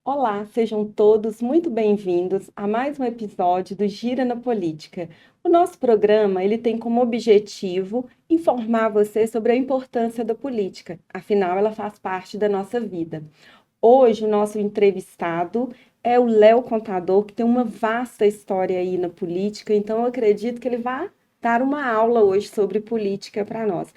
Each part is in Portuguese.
Olá, sejam todos muito bem-vindos a mais um episódio do Gira na Política. O nosso programa, ele tem como objetivo informar você sobre a importância da política, afinal ela faz parte da nossa vida. Hoje o nosso entrevistado é o Léo Contador, que tem uma vasta história aí na política, então eu acredito que ele vai dar uma aula hoje sobre política para nós.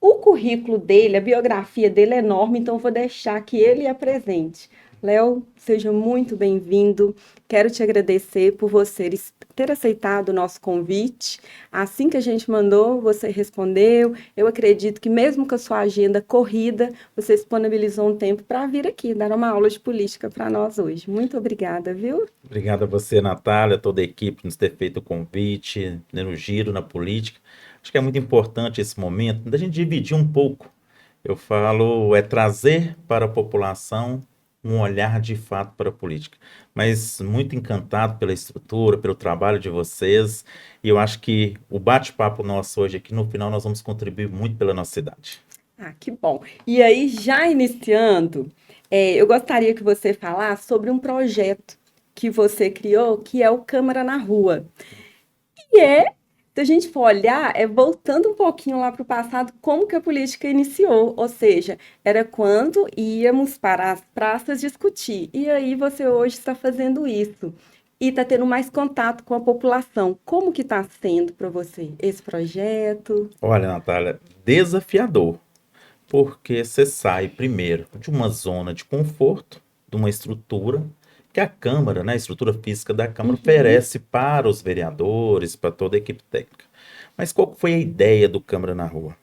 O currículo dele, a biografia dele é enorme, então eu vou deixar que ele apresente. Léo, seja muito bem-vindo. Quero te agradecer por você ter aceitado o nosso convite. Assim que a gente mandou, você respondeu. Eu acredito que mesmo com a sua agenda corrida, você disponibilizou um tempo para vir aqui dar uma aula de política para nós hoje. Muito obrigada, viu? Obrigado a você, Natália, toda a equipe, por nos ter feito o convite, né, no giro na política. Acho que é muito importante esse momento da gente dividir um pouco. Eu falo, é trazer para a população um olhar de fato para a política. Mas muito encantado pela estrutura, pelo trabalho de vocês. E eu acho que o bate-papo nosso hoje aqui, no final, nós vamos contribuir muito pela nossa cidade. Ah, que bom. E aí, já iniciando, eu gostaria que você falasse sobre um projeto que você criou, que é o Câmara na Rua. E se a gente for olhar, voltando um pouquinho lá para o passado, como que a política iniciou, ou seja, era quando íamos para as praças discutir. E aí você hoje está fazendo isso e está tendo mais contato com a população. Como que está sendo para você esse projeto? Olha, Natália, desafiador. Porque você sai primeiro de uma zona de conforto, de uma estrutura que a Câmara, né, a estrutura física da Câmara Uhum, oferece para os vereadores, para toda a equipe técnica. Mas qual foi a ideia do Câmara na Rua?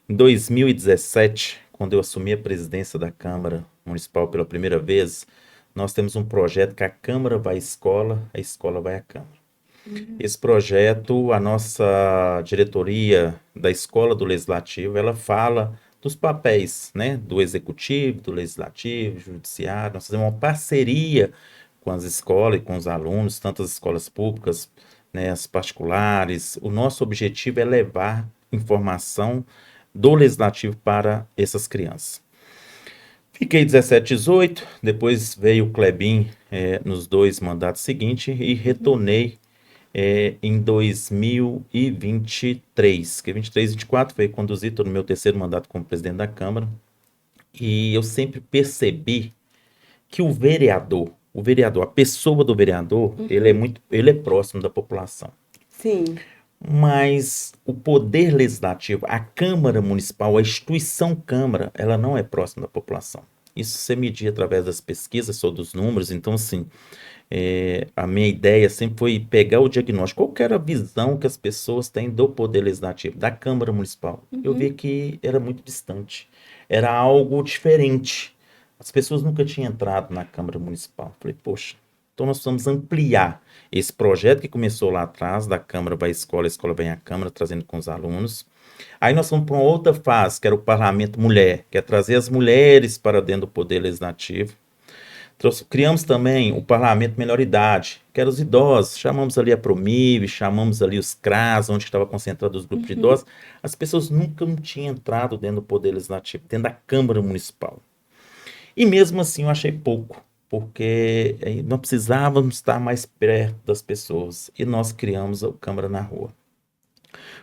Em 2017, quando eu assumi a presidência da Câmara Municipal pela primeira vez, nós temos um projeto que a Câmara vai à escola, a escola vai à Câmara. Esse projeto, a nossa diretoria da Escola do Legislativo, ela fala dos papéis, né, do executivo, do legislativo, judiciário. Nós fazemos uma parceria com as escolas e com os alunos, tanto as escolas públicas, né, as particulares. O nosso objetivo é levar informação do legislativo para essas crianças. Fiquei 17, 18, depois veio o Klebin nos dois mandatos seguintes e uhum. retornei em 2023, que 23 e 24 foi conduzido, estou no meu terceiro mandato como presidente da Câmara, e eu sempre percebi que o vereador, a pessoa do vereador, Uhum. ele é próximo da população. Sim. Mas o poder legislativo, a Câmara Municipal, a instituição Câmara, ela não é próxima da população. Isso você medir através das pesquisas, só dos números. Então, assim, a minha ideia sempre foi pegar o diagnóstico. Qual que era a visão que as pessoas têm do Poder Legislativo, da Câmara Municipal? Eu vi Uhum. que era muito distante, era algo diferente. As pessoas nunca tinham entrado na Câmara Municipal. Falei, poxa, então nós precisamos ampliar esse projeto que começou lá atrás, da Câmara vai à escola, a escola vem à Câmara, trazendo com os alunos. Aí nós fomos para uma outra fase, que era o Parlamento Mulher, que é trazer as mulheres para dentro do Poder Legislativo. Criamos também o Parlamento Melhor Idade, que eram os idosos. Chamamos ali a Promib, chamamos ali os CRAS, onde estava concentrado os grupos de Uhum. idosos. As pessoas nunca não tinham entrado dentro do Poder Legislativo, dentro da Câmara Municipal. E mesmo assim eu achei pouco, porque nós precisávamos estar mais perto das pessoas. E nós criamos a Câmara na Rua.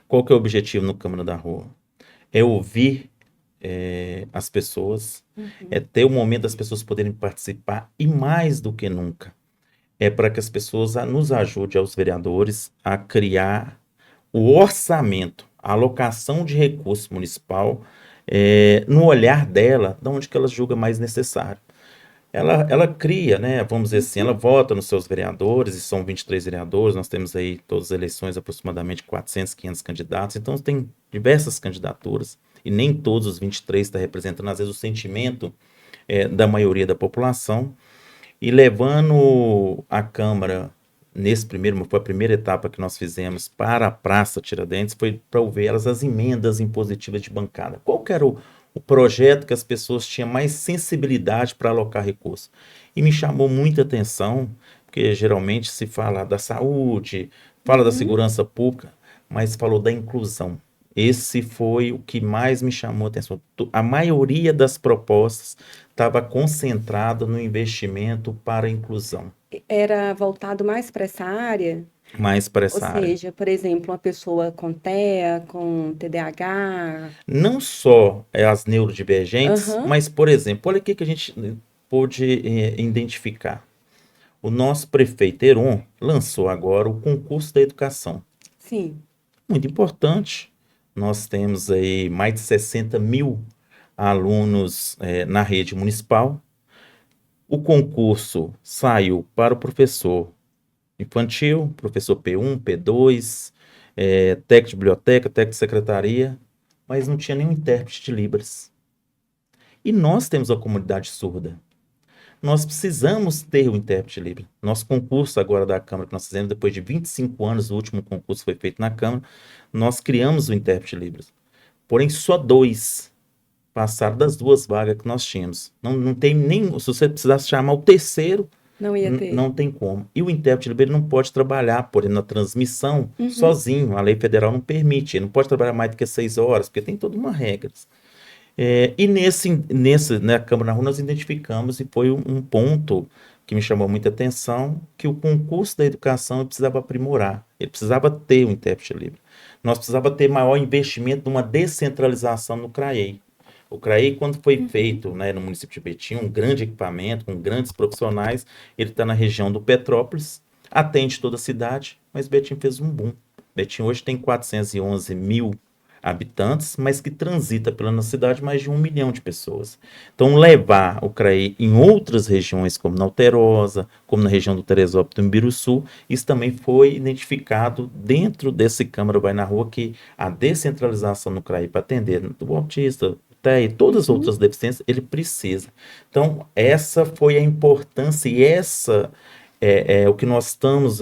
Qual que é o objetivo no Câmara da Rua? É ouvir as pessoas, é Uhum. ter o momento das pessoas poderem participar e mais do que nunca, é para que as pessoas nos ajudem, aos vereadores, a criar o orçamento, a alocação de recurso municipal, no olhar dela, de onde que ela julga mais necessário. Ela cria, né, vamos dizer assim, ela Uhum. vota nos seus vereadores, e são 23 vereadores, nós temos aí todas as eleições aproximadamente 400, 500 candidatos, então tem diversas candidaturas, e nem todos os 23 estão representando, às vezes, o sentimento da maioria da população, e levando a Câmara, foi a primeira etapa que nós fizemos para a Praça Tiradentes, foi para ouvir elas as emendas impositivas de bancada. Qual que era o projeto que as pessoas tinham mais sensibilidade para alocar recursos? E me chamou muita atenção, porque geralmente se fala da saúde, fala da Uhum. segurança pública, mas falou da inclusão. Esse foi o que mais me chamou a atenção. A maioria das propostas estava concentrada no investimento para a inclusão, Era voltado mais para essa área? mais para Ou essa área. seja, por exemplo, uma pessoa com TEA, com TDAH. Não só as neurodivergentes, Aham, mas, por exemplo, olha o que a gente pôde identificar. O nosso prefeito Heron lançou agora o concurso da educação. sim. Muito importante. Nós temos aí mais de 60 mil alunos na rede municipal. O concurso saiu para o professor infantil, professor P1, P2, técnico de biblioteca, técnico de secretaria, mas não tinha nenhum intérprete de Libras. E nós temos a comunidade surda. Nós precisamos ter o intérprete de Libras. Nosso concurso agora da Câmara que nós fizemos, depois de 25 anos, o último concurso foi feito na Câmara, nós criamos o intérprete de Libras. Porém, só 2 passaram das 2 vagas que nós tínhamos. Não tem nem. Se você precisasse chamar o terceiro, Não ia ter. não tem como. E o intérprete de Libras não pode trabalhar, por exemplo, na transmissão Uhum. sozinho. A lei federal não permite. Ele não pode trabalhar mais do que 6 horas, porque tem toda uma regra. E na Câmara na Rua nós identificamos, e foi um ponto que me chamou muita atenção, que o concurso da educação ele precisava aprimorar, ele precisava ter um intérprete livre. Nós precisava ter maior investimento numa descentralização no CRAEI. O CRAEI, quando foi Uhum. feito, né, no município de Betim, um grande equipamento, com grandes profissionais, ele está na região do Petrópolis, atende toda a cidade, mas Betim fez um boom. Betim hoje tem 411 mil habitantes, mas que transita pela nossa cidade mais de 1 milhão de pessoas. Então, levar o CRAE em outras regiões, como na Alterosa, como na região do Teresópolis, do Imbiruçu, isso também foi identificado dentro desse Câmara Vai na Rua, que a descentralização no CRAE para atender o autista, e todas as Uhum. outras deficiências, ele precisa. Então, essa foi a importância e essa é o que nós estamos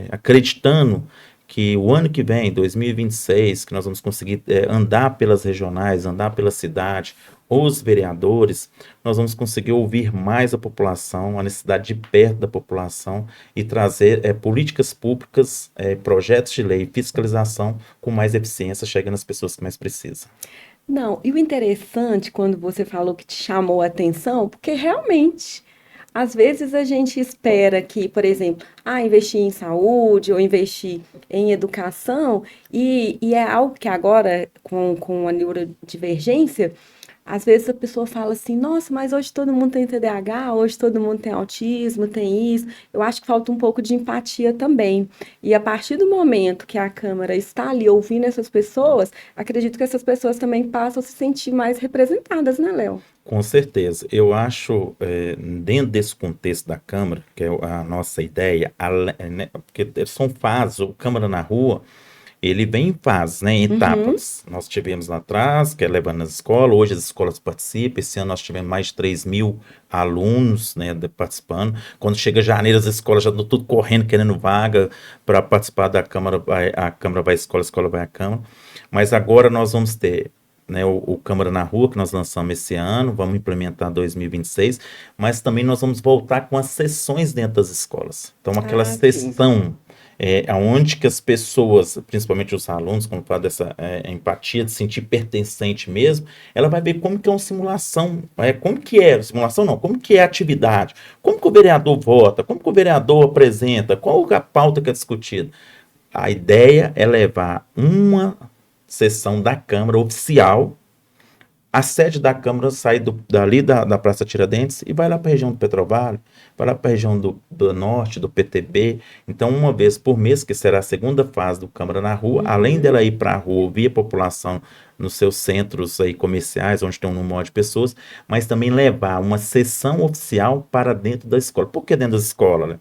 acreditando que o ano que vem, 2026, que nós vamos conseguir andar pelas regionais, andar pela cidade, os vereadores, nós vamos conseguir ouvir mais a população, a necessidade de perto da população e trazer políticas públicas, projetos de lei, fiscalização com mais eficiência, chegando às pessoas que mais precisam. Não, e o interessante quando você falou que te chamou a atenção, porque realmente, às vezes a gente espera que, por exemplo, investir em saúde ou investir em educação, e é algo que agora, com a neurodivergência, às vezes a pessoa fala assim, nossa, mas hoje todo mundo tem TDAH, hoje todo mundo tem autismo, tem isso. Eu acho que falta um pouco de empatia também. E a partir do momento que a Câmara está ali ouvindo essas pessoas, acredito que essas pessoas também passam a se sentir mais representadas, né, Léo? Com certeza. Eu acho, dentro desse contexto da Câmara, que é a nossa ideia, né, porque são fases, o Câmara na Rua, ele vem em fases, né, em Uhum. etapas. Nós tivemos lá atrás, que é levando nas escolas, hoje as escolas participam, esse ano nós tivemos mais de 3 mil alunos, né, participando. Quando chega janeiro, as escolas já estão tudo correndo, querendo vaga para participar da Câmara, a Câmara vai à escola, a escola vai à Câmara. Mas agora nós vamos ter, né, o Câmara na Rua, que nós lançamos esse ano, vamos implementar em 2026, mas também nós vamos voltar com as sessões dentro das escolas. Então, aquela Ah, sim. sessão onde que as pessoas, principalmente os alunos, quando fala dessa empatia, de sentir pertencente mesmo, ela vai ver como que é uma simulação, como que é, simulação não, como que é a atividade, como que o vereador vota, como que o vereador apresenta, qual a pauta que é discutida. A ideia é levar uma sessão da Câmara oficial, a sede da Câmara sai dali da Praça Tiradentes e vai lá para a região do Petrovale, vai lá para a região do Norte, do PTB. Então, uma vez por mês, que será a segunda fase do Câmara na Rua, além Uhum. dela ir para a rua, ouvir a população nos seus centros aí comerciais, onde tem um número de pessoas, mas também levar uma sessão oficial para dentro da escola. Por que dentro da escola,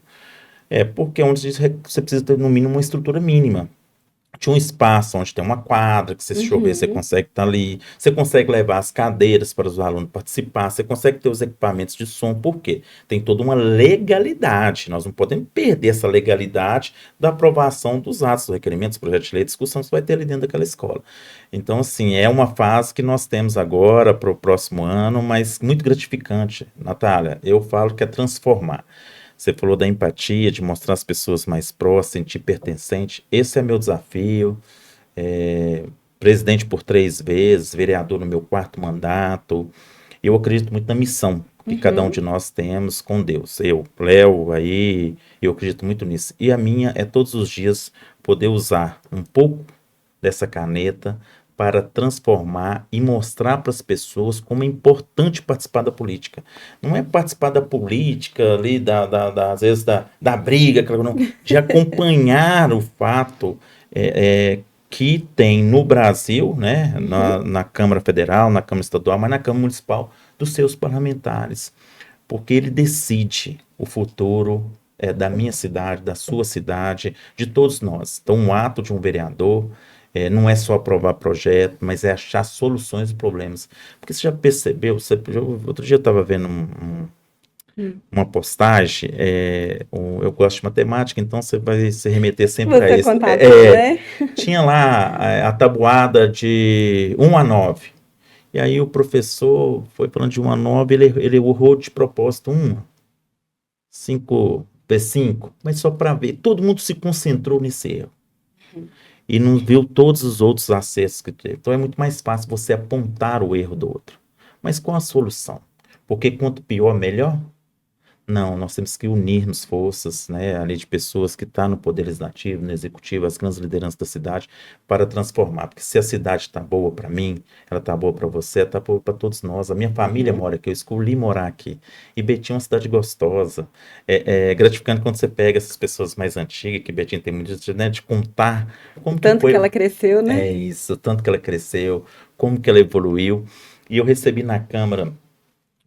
né? Porque onde você precisa ter, no mínimo, uma estrutura mínima. Tinha um espaço onde tem uma quadra, que se chover você Uhum. consegue estar ali, você consegue levar as cadeiras para os alunos participar, você consegue ter os equipamentos de som, por quê? Tem toda uma legalidade, nós não podemos perder essa legalidade da aprovação dos atos, dos requerimentos, projetos de lei, discussão, você vai ter ali dentro daquela escola. Então, assim, é uma fase que nós temos agora para o próximo ano, mas muito gratificante, Natália, eu falo que é transformar. Você falou da empatia, de mostrar as pessoas mais próximas, sentir pertencente. Esse é meu desafio. presidente por 3 vezes, vereador no meu 4º mandato. Eu acredito muito na missão que cada um de nós temos com Deus. Eu, Léo, aí, eu acredito muito nisso. E a minha é todos os dias poder usar um pouco dessa caneta para transformar e mostrar para as pessoas como é importante participar da política. Não é participar da política ali, às vezes da briga, não, de acompanhar o fato que tem no Brasil, né, na Câmara Federal, na Câmara Estadual, mas na Câmara Municipal, dos seus parlamentares. Porque ele decide o futuro da minha cidade, da sua cidade, de todos nós. Então, um ato de um vereador não é só aprovar projeto, mas é achar soluções e problemas. Porque você já percebeu, outro dia eu estava vendo uma postagem, eu gosto de matemática, então você vai se remeter sempre a Você é isso. contador, né? Tinha lá a tabuada de 1 a 9. E aí o professor foi falando de 1 a 9, ele errou de propósito 1, 5, P5, mas só para ver. Todo mundo se concentrou nesse erro. E não viu todos os outros acertos que teve. Então é muito mais fácil você apontar o erro do outro. Mas qual a solução? Porque quanto pior, melhor? Não, nós temos que unirmos forças, né, ali de pessoas que estão no poder legislativo, no executivo, as grandes lideranças da cidade, para transformar. Porque se a cidade está boa para mim, ela está boa para você, está boa para todos nós. A minha família mora aqui, eu escolhi morar aqui. E Betim é uma cidade gostosa. É gratificante quando você pega essas pessoas mais antigas, que Betim tem muito, né, de contar como que Tanto foi. que ela cresceu, né? É isso, tanto que ela cresceu, como que ela evoluiu. E eu recebi na Câmara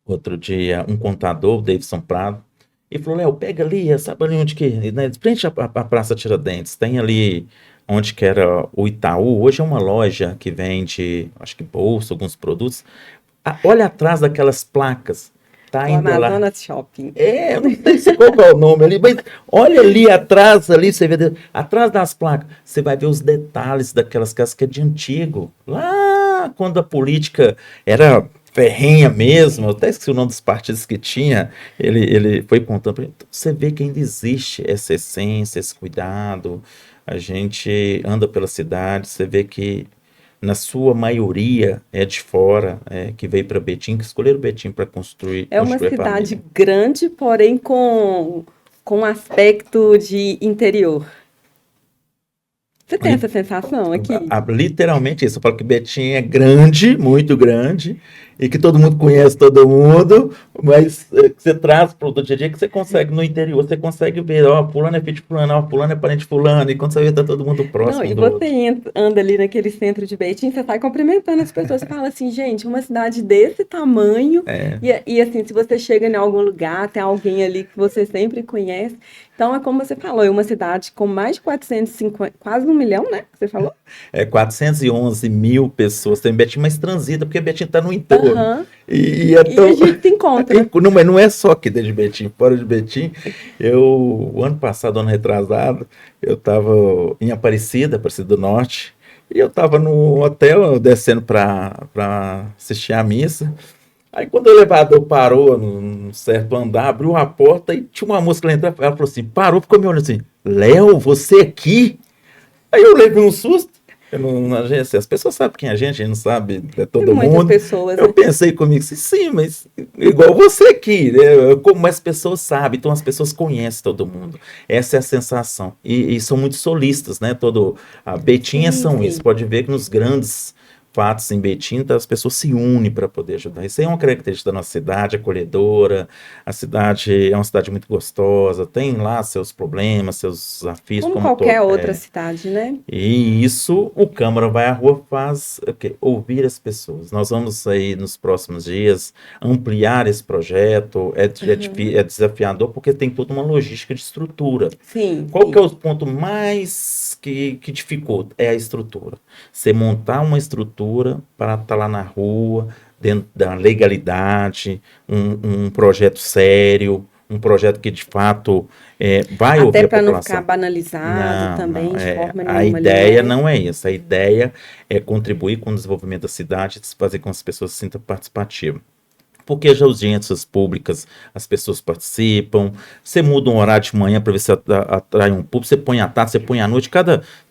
outro dia um contador, o Davidson Prado, e falou: Léo, pega ali, sabe ali onde que, né, de frente à Praça Tiradentes, tem ali onde que era o Itaú, hoje é uma loja que vende, acho que bolsa, alguns produtos. Olha atrás daquelas placas, tá O ainda lá. Amazonas Shopping. Eu não sei se qual que é o nome ali, mas olha ali atrás, ali você vê, atrás das placas, você vai ver os detalhes daquelas casas que é de antigo. Lá quando a política era ferrenha mesmo, eu até esqueci o nome dos partidos que tinha, ele foi contando pra mim. Então, você vê que ainda existe essa essência, esse cuidado. A gente anda pela cidade, você vê que na sua maioria é de fora, que veio para Betim, que escolheram Betim para construir É uma a cidade família. grande, porém com aspecto de interior. Você tem essa sensação aqui? Literalmente isso. Eu falo que Betim é grande, muito grande, e que todo mundo conhece todo mundo, mas que você traz para o dia a dia que você consegue no interior, você consegue ver, ó, fulano é filho de fulano, ó, fulano é parente de fulano, e quando você vê, tá todo mundo Não, próximo e um do você outro. anda ali naquele centro de Betim, você sai cumprimentando as pessoas, fala assim, gente, uma cidade desse tamanho, É, e assim, se você chega em algum lugar, tem alguém ali que você sempre conhece. Então, é como você falou, é uma cidade com mais de 450, quase 1 milhão, né? Que você falou? 411 mil pessoas tem Betim, mas transita, porque Betim está no entorno. Aham. E é E a tão. gente se encontra. Não, mas não é só aqui dentro de Betim, fora de Betim. O ano passado, ano retrasado, eu estava em Aparecida do Norte, e eu estava no hotel descendo para assistir a missa. Aí quando o elevador parou num certo andar, abriu a porta e tinha uma moça lá entrando, ela falou assim, parou, ficou me olhando assim, Léo, você aqui? Aí eu levei um susto. As pessoas sabem quem é a gente não sabe, é Tem todo muitas mundo. pessoas, Eu né? pensei comigo assim, sim, mas igual você aqui, né? Como as pessoas sabem, então as pessoas conhecem todo mundo. Essa é a sensação. E são muito solistas, né? A Betinha Sim, são isso. sim. Pode ver que nos grandes fatos em Betim, então as pessoas se unem para poder ajudar. Isso aí é uma característica da nossa cidade, acolhedora. A cidade é uma cidade muito gostosa, tem lá seus problemas, seus desafios, Como como todo. qualquer outra cidade, né? E isso o Câmara Vai à Rua faz o quê? Ouvir as pessoas. Nós vamos aí nos próximos dias ampliar esse projeto. É desafiador porque tem toda uma logística de estrutura. Sim, Qual que é sim. o ponto mais que dificulta? É a estrutura. Você montar uma estrutura para estar lá na rua, dentro da legalidade, um projeto sério, um projeto que de fato vai Até ouvir a para não ficar população. banalizado Não, não. também, de forma A nenhuma ali, ideia né? não é isso. A ideia é contribuir com o desenvolvimento da cidade, fazer com que as pessoas se sintam participativas. Porque as audiências públicas, as pessoas participam, você muda um horário de manhã para ver se atrai um público, você põe à tarde, você põe à noite,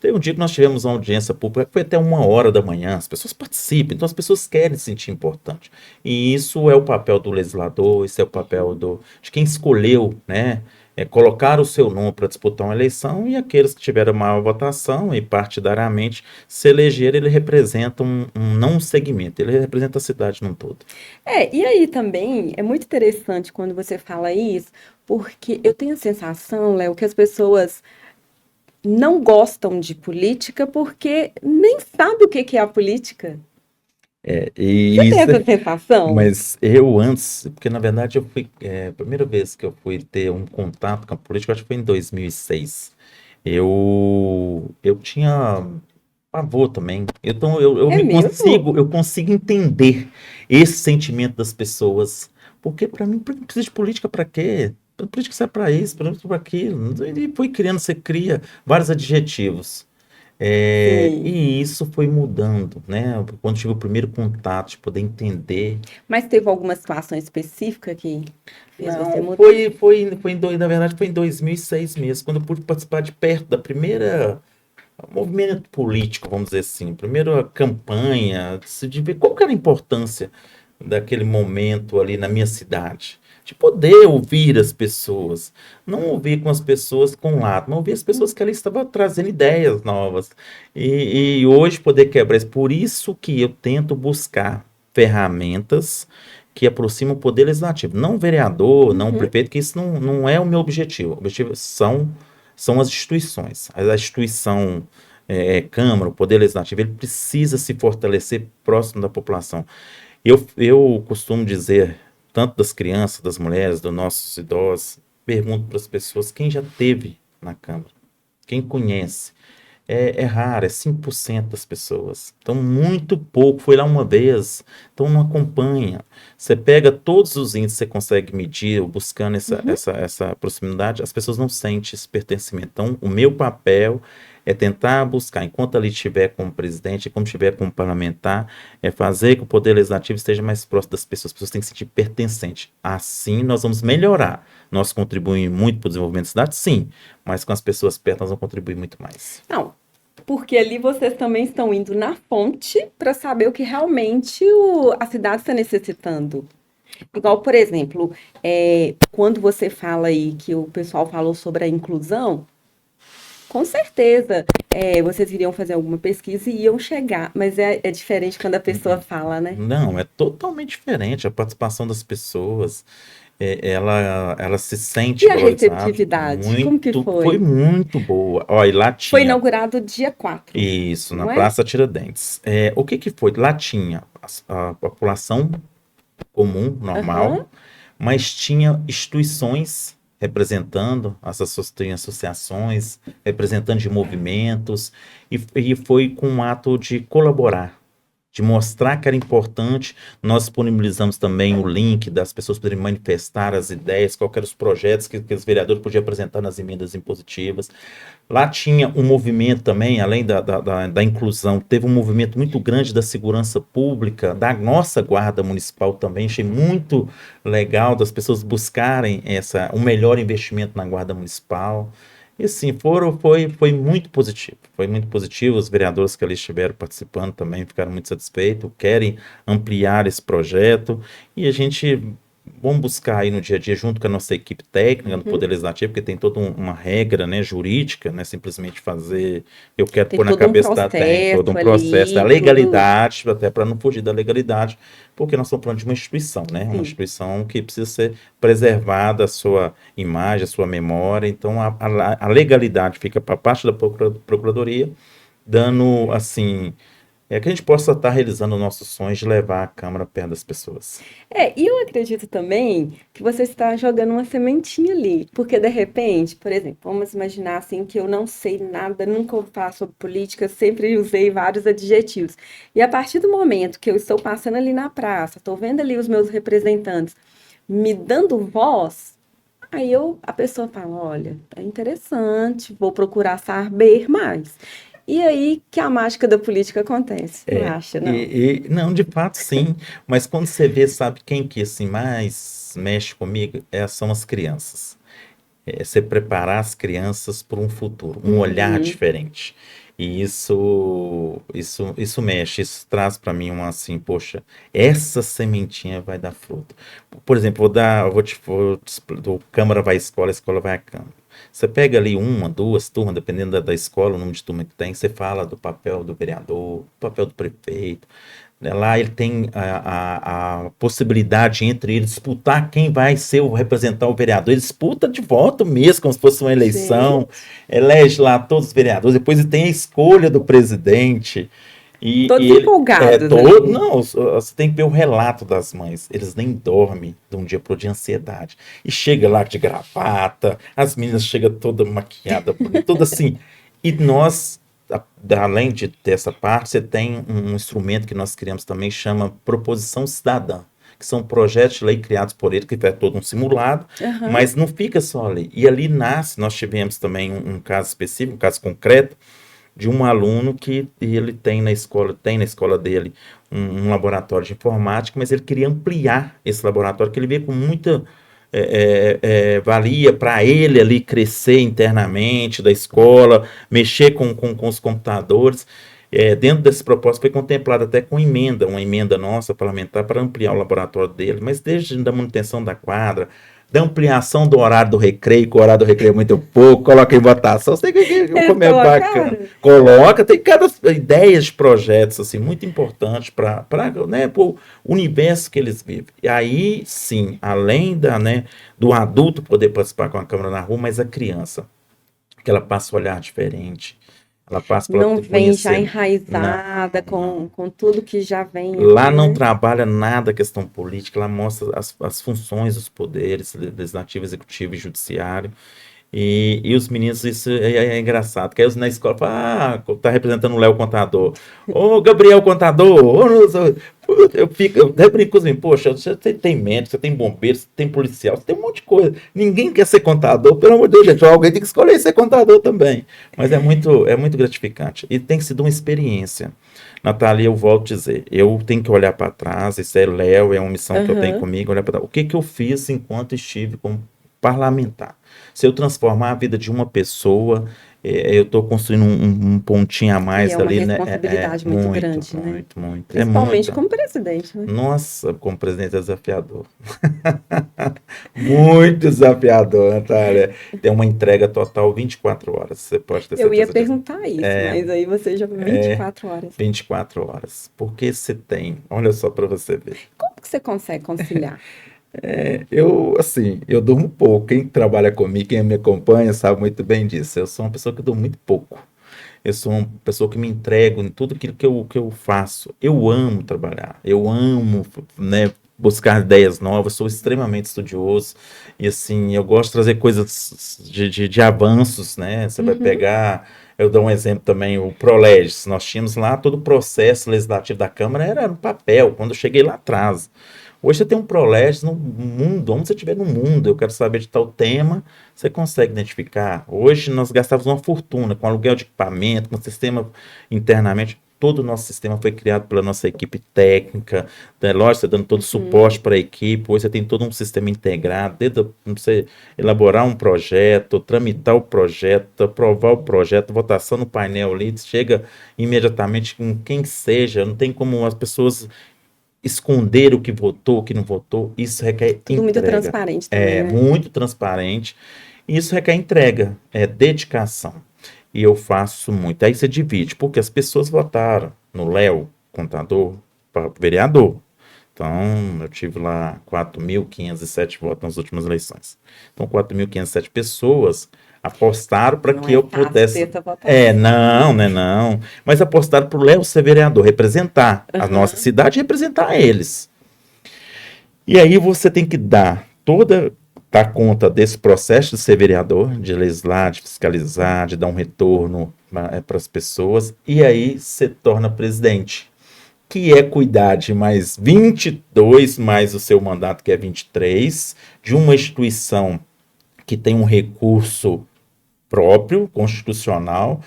tem um dia que nós tivemos uma audiência pública que foi até 1 hora da manhã, as pessoas participam, então as pessoas querem se sentir importante, e isso é o papel do legislador, esse é o papel de quem escolheu, né, colocar o seu nome para disputar uma eleição, e aqueles que tiveram maior votação e partidariamente se eleger, ele representa não um segmento, ele representa a cidade num todo. E aí também é muito interessante quando você fala isso, porque eu tenho a sensação, Léo, que as pessoas não gostam de política porque nem sabem o que que é a política. E Você tem isso, essa sensação? mas eu antes, porque na verdade eu fui, a primeira vez que eu fui ter um contato com a política, acho que foi em 2006. Eu tinha pavor também. Então eu É me mesmo? consigo, eu consigo entender esse sentimento das pessoas. Porque para mim, precisa de política para quê? Política serve para isso, para aquilo. E foi criando, você cria vários adjetivos. Sim. E isso foi mudando, né? Quando tive o primeiro contato, de poder entender. Mas teve alguma situação específica que fez você Não, mudar? na verdade, foi em 2006 mesmo, quando eu pude participar de perto da primeira movimento político, vamos dizer assim, primeira campanha, de ver qual que era a importância daquele momento ali na minha cidade. De poder ouvir as pessoas, não ouvir com as pessoas com lado, mas ouvir as pessoas que ali estavam trazendo ideias novas. E hoje poder quebrar isso. Por isso que eu tento buscar ferramentas que aproximam o poder legislativo. Não o vereador, não o Uhum, prefeito, que isso não é o meu objetivo. O objetivo são as instituições. A instituição Câmara, o Poder Legislativo, ele precisa se fortalecer próximo da população. Eu costumo dizer, tanto das crianças, das mulheres, dos nossos idosos, pergunto para as pessoas quem já teve na Câmara, quem conhece. É raro, é 5% das pessoas. Então, muito pouco. Foi lá uma vez, então não acompanha. Você pega todos os índices que você consegue medir, buscando uhum. essa proximidade, as pessoas não sentem esse pertencimento. Então, o meu papel é tentar buscar, enquanto ali estiver como presidente, como estiver como parlamentar, é fazer que o Poder Legislativo esteja mais próximo das pessoas. As pessoas têm que se sentir pertencente. Assim, nós vamos melhorar. Nós contribuímos muito para o desenvolvimento da cidade, sim, mas com as pessoas perto, nós vamos contribuir muito mais. Não, porque ali vocês também estão indo na fonte para saber o que realmente a cidade está necessitando. Igual, por exemplo, quando você fala aí que o pessoal falou sobre a inclusão, com certeza vocês iriam fazer alguma pesquisa e iam chegar, mas é diferente quando a pessoa fala, né? Não, é totalmente diferente. A participação das pessoas, ela se E sente a valorizada. receptividade, como que Foi foi? muito boa. Olha, e lá Foi tinha inaugurado dia 4, isso, na não é? Praça Tiradentes. O que que foi? Lá tinha a população comum, normal, Aham. mas tinha instituições representando, tem associações, representando de movimentos, e foi com um ato de colaborar, de mostrar que era importante. Nós disponibilizamos também o link das pessoas poderem manifestar as ideias, quais eram os projetos que os vereadores podiam apresentar nas emendas impositivas. Lá tinha um movimento também, além da inclusão, teve um movimento muito grande da segurança pública, da nossa guarda municipal também. Achei muito legal das pessoas buscarem um melhor investimento na guarda municipal. E assim, foi muito positivo. Foi muito positivo. Os vereadores que ali estiveram participando também ficaram muito satisfeitos, querem ampliar esse projeto. E a gente vamos buscar aí no dia a dia, junto com a nossa equipe técnica do Uhum. Poder Legislativo, porque tem toda uma regra, né, jurídica, né, simplesmente fazer, eu quero Tem pôr na todo um cabeça tem todo um processo processo da ali, tudo. legalidade, até para não fugir da legalidade, porque nós estamos falando de uma instituição, né, uma Sim. instituição que precisa ser preservada a sua imagem, a sua memória, então a legalidade fica para parte da Procuradoria, dando, assim, que a gente possa estar realizando nossos sonhos de levar a Câmara perto das pessoas. E eu acredito também que você está jogando uma sementinha ali, porque de repente, por exemplo, vamos imaginar assim que eu não sei nada, nunca ouvi falar sobre política, sempre usei vários adjetivos. E a partir do momento que eu estou passando ali na praça, estou vendo ali os meus representantes me dando voz, a pessoa fala, olha, é interessante, vou procurar saber mais. E aí que a mágica da política acontece, não acha, não? Não, de fato, sim. Mas quando você vê, sabe quem que assim mais mexe comigo? São as crianças. Você preparar as crianças para um futuro, um olhar Uhum. diferente. E isso mexe, isso traz para mim uma assim, poxa, essa sementinha vai dar fruto. Por exemplo, do Câmara vai à escola, a escola vai à Câmara. Você pega ali uma, duas turmas, dependendo da escola, o número de turma que tem, você fala do papel do vereador, do papel do prefeito, né? Lá ele tem a possibilidade entre eles disputar quem vai ser representar o vereador. Ele disputa de voto mesmo, como se fosse uma eleição. Gente, Elege lá todos os vereadores. Depois ele tem a escolha do presidente. todos E ele é empolgados todo. ali. Não, você tem que ver o relato das mães. Eles nem dormem de um dia pro dia de ansiedade. E chega lá de gravata, as meninas chegam toda maquiada, toda assim. E nós, além de ter essa parte, você tem um instrumento que nós criamos também, chama Proposição Cidadã, que são projetos de lei criados por ele, que é todo um simulado, Aham. mas não fica só ali. E ali nasce, nós tivemos também um caso específico, um caso concreto, de um aluno que ele tem na escola dele um laboratório de informática, mas ele queria ampliar esse laboratório, que ele vê com muita valia para ele ali crescer internamente da escola, mexer com os computadores. Dentro desse propósito foi contemplado até com emenda, uma emenda nossa parlamentar para ampliar o laboratório dele, mas desde a manutenção da quadra, da ampliação do horário do recreio, que o horário do recreio é muito pouco, coloca em votação, sei Eles como é bacana. colocaram? Coloca, tem cada ideias de projetos assim, muito importantes para né, o universo que eles vivem. E aí, sim, além do adulto poder participar com a câmera na rua, mas a criança, que ela passa a olhar diferente, ela passa para Não vem já conhecer. Não, enraizada não. com tudo que já vem ali, Lá não né? trabalha nada a questão política, lá mostra as funções dos poderes, legislativo, executivo e judiciário. E os meninos, isso é engraçado, porque aí na escola falam, tá representando o Léo Contador, ô Gabriel Contador, eu fico, eu brinco com os meninos, poxa, você tem médico, você tem bombeiro, você tem policial, você tem um monte de coisa, ninguém quer ser contador, pelo amor de Deus, gente, alguém tem que escolher ser contador também, mas é muito gratificante, e tem sido uma experiência. Natália, eu volto a dizer, eu tenho que olhar para trás, isso é Léo, é uma missão que eu tenho Aham. comigo, olhar para trás, o que eu fiz enquanto estive como parlamentar? Se eu transformar a vida de uma pessoa, eu estou construindo um pontinho a E mais é uma ali, né? responsabilidade muito Muito, grande, né? muito, muito. É Principalmente muita. como presidente, né? Nossa, como presidente é desafiador. Muito desafiador, Natália. Tem uma entrega total 24 horas, você pode ter Eu ia certeza disso. perguntar isso, mas aí você já 24 horas. 24 horas. Porque você tem, olha só para você ver. Como que você consegue conciliar? Eu durmo pouco. Quem trabalha comigo, quem me acompanha, sabe muito bem disso. Eu sou uma pessoa que durmo muito pouco. Eu sou uma pessoa que me entrego em tudo aquilo que eu faço. Eu amo trabalhar. Eu amo, né, buscar ideias novas. Sou extremamente estudioso. E assim, eu gosto de trazer coisas de avanços, né? Você vai Uhum. pegar. Eu dou um exemplo também, o Prolegis. Nós tínhamos lá todo o processo legislativo da Câmara, era no papel, quando eu cheguei lá atrás. Hoje você tem um Prolegis no mundo, onde você estiver no mundo, eu quero saber de tal tema, você consegue identificar. Hoje nós gastávamos uma fortuna com aluguel de equipamento, com sistema internamente. Todo o nosso sistema foi criado pela nossa equipe técnica, né? Lógico, você dando todo o suporte Uhum. para a equipe. Hoje você tem todo um sistema integrado, desde você elaborar um projeto, tramitar o projeto, aprovar o projeto, votação no painel ali, chega imediatamente com quem seja, não tem como as pessoas esconder o que votou, o que não votou. Isso requer Tudo muito entrega. transparente também, É né? muito transparente. E isso requer entrega, é dedicação. E eu faço muito. Aí você divide, porque as pessoas votaram no Léo, contador, para vereador. Então, eu tive lá 4.507 votos nas últimas eleições. Então, 4.507 pessoas apostaram para Não que é eu fácil ter pudesse. essa votação. Não, né, não. Mas apostaram para o Léo ser vereador, representar a nossa Aham. cidade e representar eles. E aí você tem que dar conta desse processo de ser vereador, de legislar, de fiscalizar, de dar um retorno para as pessoas, e aí você torna presidente, que é cuidar de mais 22, mais o seu mandato, que é 23, de uma instituição que tem um recurso próprio, constitucional,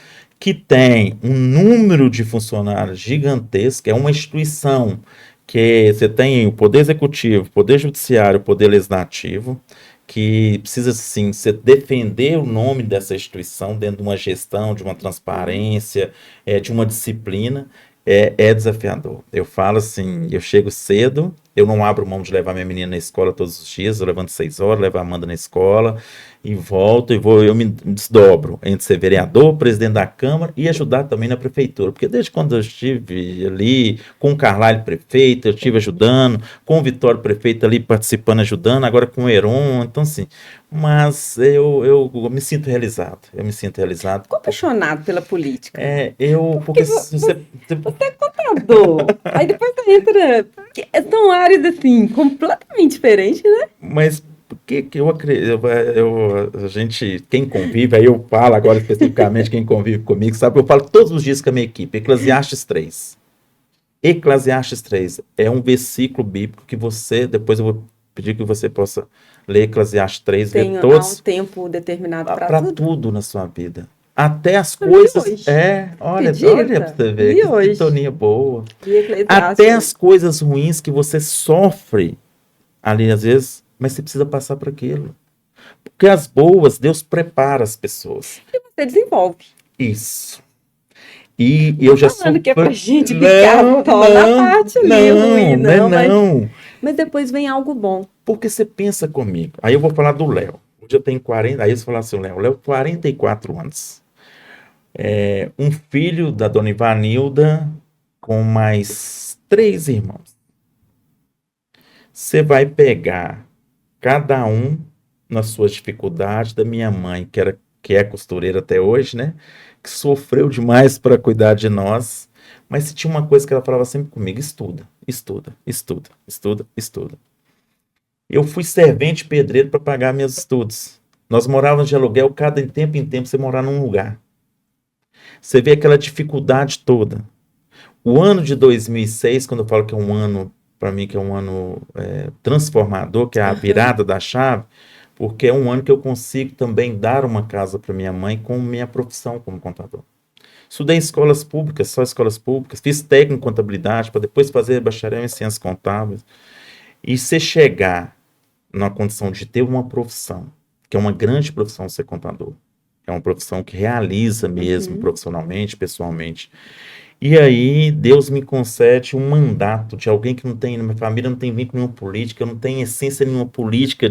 que tem um número de funcionários gigantesco, é uma instituição que você tem o Poder Executivo, o Poder Judiciário, o Poder Legislativo, que precisa, sim, você defender o nome dessa instituição dentro de uma gestão, de uma transparência, de uma disciplina, é desafiador. Eu falo assim, eu chego cedo, eu não abro mão de levar minha menina na escola todos os dias, eu levanto 6 horas, levo a Amanda na escola, e volto, eu me desdobro entre ser vereador, presidente da Câmara e ajudar também na prefeitura, porque desde quando eu estive ali com o Carlalho prefeito, eu estive ajudando, com o Vitório prefeito ali participando, ajudando, agora com o Heron, então assim, mas eu me sinto realizado, Ficou apaixonado pela política. Porque você é contador, aí depois você entra, são áreas assim, completamente diferentes, né? Mas que eu acredito, a gente, quem convive, aí eu falo agora especificamente quem convive comigo, sabe, eu falo todos os dias com a minha equipe, Eclesiastes 3. Eclesiastes 3 é um versículo bíblico que você, depois eu vou pedir que você possa ler Eclesiastes 3, ver todos. Há um tempo determinado para tudo na sua vida. Até as coisas. Olha pra você ver, que sintonia boa. Até as coisas ruins que você sofre ali, às vezes, mas você precisa passar por aquilo. Porque as boas, Deus prepara as pessoas. E você desenvolve. Isso. E eu já falando que é pra gente ficar só na parte ruim, não. Mas depois vem algo bom. Porque você pensa comigo. Aí eu vou falar do Léo. Hoje eu tenho 40, aí você fala assim, Léo, 44 anos. Um filho da dona Ivanilda com mais 3 irmãos. Você vai pegar cada um nas suas dificuldades, da minha mãe, que é costureira até hoje, né? Que sofreu demais para cuidar de nós. Mas se tinha uma coisa que ela falava sempre comigo, estuda. Eu fui servente pedreiro para pagar meus estudos. Nós morávamos de aluguel, cada em tempo você morar num lugar. Você vê aquela dificuldade toda. O ano de 2006, quando eu falo que é um ano, para mim, que é um ano transformador, que é a virada da chave, porque é um ano que eu consigo também dar uma casa para minha mãe com minha profissão como contador. Estudei em escolas públicas, só escolas públicas, fiz técnico em contabilidade, para depois fazer bacharel em ciências contábeis. E você chegar na condição de ter uma profissão, que é uma grande profissão ser contador, é uma profissão que realiza mesmo profissionalmente, pessoalmente. E aí Deus me concede um mandato de alguém que não tem, na minha família não tem vínculo nenhuma política, não tem essência nenhuma política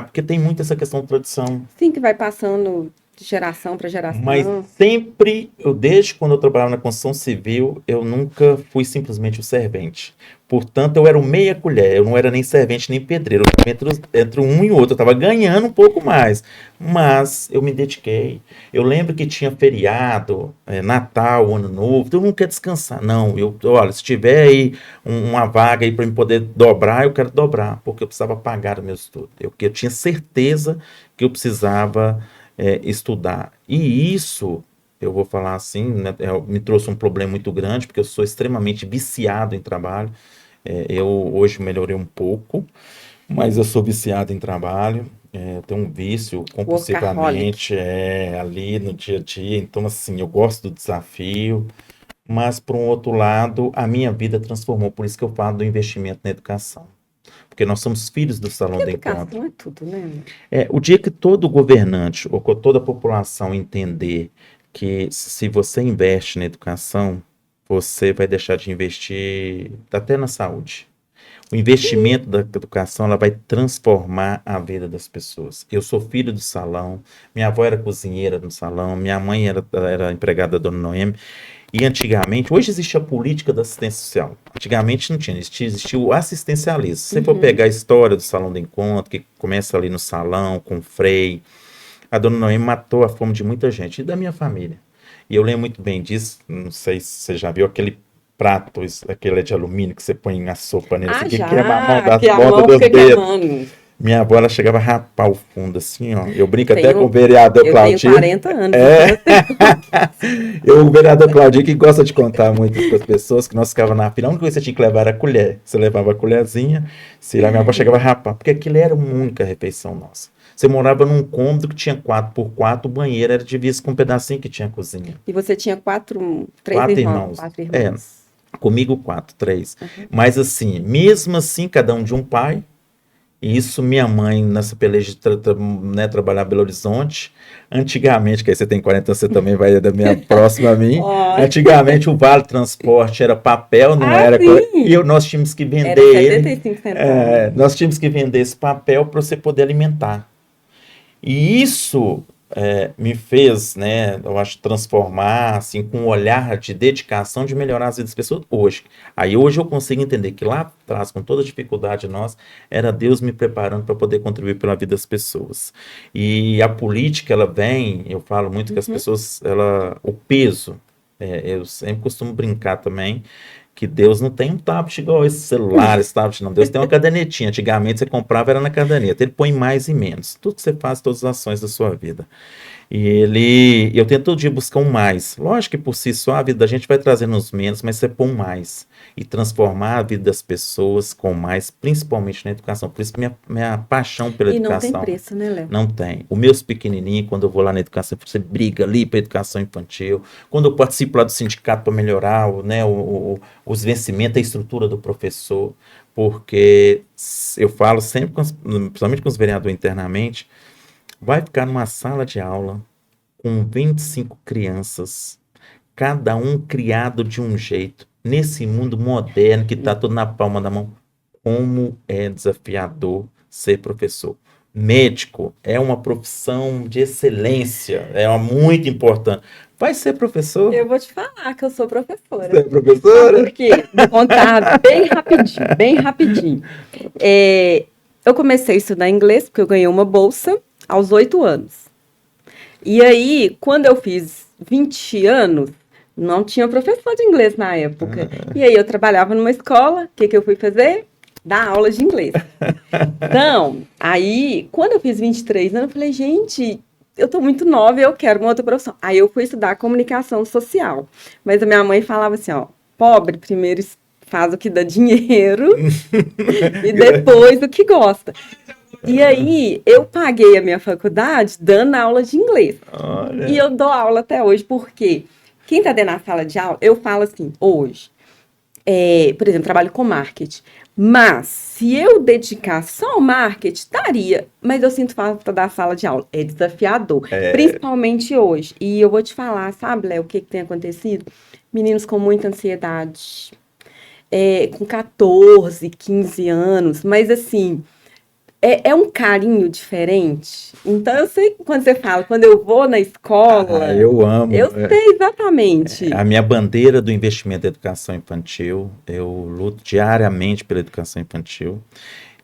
porque tem muito essa questão de tradição. Sim, que vai passando de geração para geração. Mas sempre, desde quando eu trabalhava na construção civil, eu nunca fui simplesmente o servente. Portanto, eu era o meia colher, eu não era nem servente nem pedreiro, eu estava entre um e outro, eu estava ganhando um pouco mais, mas eu me dediquei. Eu lembro que tinha feriado, Natal, Ano Novo, eu não quero descansar, não, olha, se tiver aí uma vaga aí para eu poder dobrar, eu quero dobrar, porque eu precisava pagar o meu estudo, eu tinha certeza que eu precisava estudar, e isso... Eu vou falar assim, né, me trouxe um problema muito grande, porque eu sou extremamente viciado em trabalho. Eu hoje melhorei um pouco, mas eu sou viciado em trabalho. Eu tenho um vício compulsivamente ali no dia a dia. Então, assim, eu gosto do desafio, mas, por um outro lado, a minha vida transformou. Por isso que eu falo do investimento na educação. Porque nós somos filhos do Salão do Encontro. É tudo, né? O dia que todo governante ou que toda a população entender que se você investe na educação, você vai deixar de investir até na saúde. O investimento da educação, ela vai transformar a vida das pessoas. Eu sou filho do salão, minha avó era cozinheira no salão, minha mãe era empregada da Dona Noemi, e antigamente, hoje existe a política da assistência social. Antigamente não tinha, existia o assistencialismo. Se você for pegar a história do Salão do Encontro, que começa ali no salão, com o Frei, a Dona Noemi matou a fome de muita gente, e da minha família. E eu lembro muito bem disso, não sei se você já viu aquele prato, aquele de alumínio que você põe a sopa nele, você queima a mão das pontas dos dedos. Minha avó, ela chegava a rapar o fundo, assim, ó. Eu brinco até com o Tenho, vereador eu tenho Claudinho. 40 anos, É, então assim, o vereador Claudinho que gosta de contar muito para as pessoas que nós ficávamos na fila. A única coisa que você tinha que levar era a colher. Você levava a colherzinha, se lá minha avó chegava a rapar, porque aquilo era uma única refeição nossa. Você morava num cômodo que tinha 4x4, o banheiro era dividido com um pedacinho que tinha cozinha. e você tinha três Quatro irmãos, irmãos. quatro É, irmãos. comigo quatro, três. Uhum. Mas assim, mesmo assim, cada um de um pai. E isso minha mãe, nessa peleja de né, trabalhar em Belo Horizonte, antigamente, que aí você tem 40 anos, você também vai da minha próxima a mim, Ó, antigamente o Vale Transporte era papel, não ah, era... E sim! nós tínhamos que Era vender ele, 75 centavos. nós tínhamos que vender esse papel para você poder alimentar. E isso me fez, né, eu acho, transformar, assim, com um olhar de dedicação de melhorar as vidas das pessoas hoje. Aí hoje eu consigo entender que lá atrás, com toda a dificuldade nossa, era Deus me preparando para poder contribuir pela vida das pessoas. E a política, ela vem, eu falo muito que as Uhum. pessoas, o peso, eu sempre costumo brincar também, que Deus não tem um tablet igual esse celular, esse tablet, não. Deus tem uma cadernetinha. Antigamente você comprava, era na caderneta. Ele põe mais e menos. Tudo que você faz, todas as ações da sua vida. Eu tento todo dia buscar um mais. Lógico que por si só a vida da gente vai trazendo uns menos, mas você põe um mais. E transformar a vida das pessoas com mais, principalmente na educação. Por isso que minha paixão pela E não tem educação preço, né, Léo? não tem. Os meus pequenininhos, quando eu vou lá na educação, você briga ali para educação infantil. Quando eu participo lá do sindicato para melhorar né, os vencimentos, a estrutura do professor. Porque eu falo sempre, principalmente com os vereadores internamente, vai ficar numa sala de aula com 25 crianças, cada um criado de um jeito, nesse mundo moderno que está tudo na palma da mão, como é desafiador ser professor. Médico é uma profissão de excelência, é uma muito importante. Vai ser professor? Eu vou te falar que eu sou Você professora. é Sabe professora? por quê? Vou contar bem rapidinho, bem rapidinho. Eu comecei a estudar inglês porque eu ganhei uma bolsa aos 8 anos. E aí, quando eu fiz 20 anos, não tinha professor de inglês na época. E aí eu trabalhava numa escola, o que que eu fui fazer? Dar aula de inglês. Então, aí, quando eu fiz 23 anos, eu falei, gente, eu tô muito nova e eu quero uma outra profissão. Aí eu fui estudar comunicação social. Mas a minha mãe falava assim, ó, pobre, primeiro faz o que dá dinheiro e depois o que gosta. E aí, eu paguei a minha faculdade dando aula de inglês. E Olha, eu dou aula até hoje, porque quem tá dentro da sala de aula, eu falo assim, hoje, por exemplo, trabalho com marketing. Mas, se eu dedicar só ao marketing, daria. Mas eu sinto falta da sala de aula. É desafiador. Principalmente hoje. E eu vou te falar, sabe, Léo, o que que tem acontecido? Meninos com muita ansiedade. Com 14, 15 anos. Mas, assim, é um carinho diferente. Então, eu sei que quando você fala, quando eu vou na escola, eu amo. eu sei exatamente. A minha bandeira do investimento em educação infantil, eu luto diariamente pela educação infantil.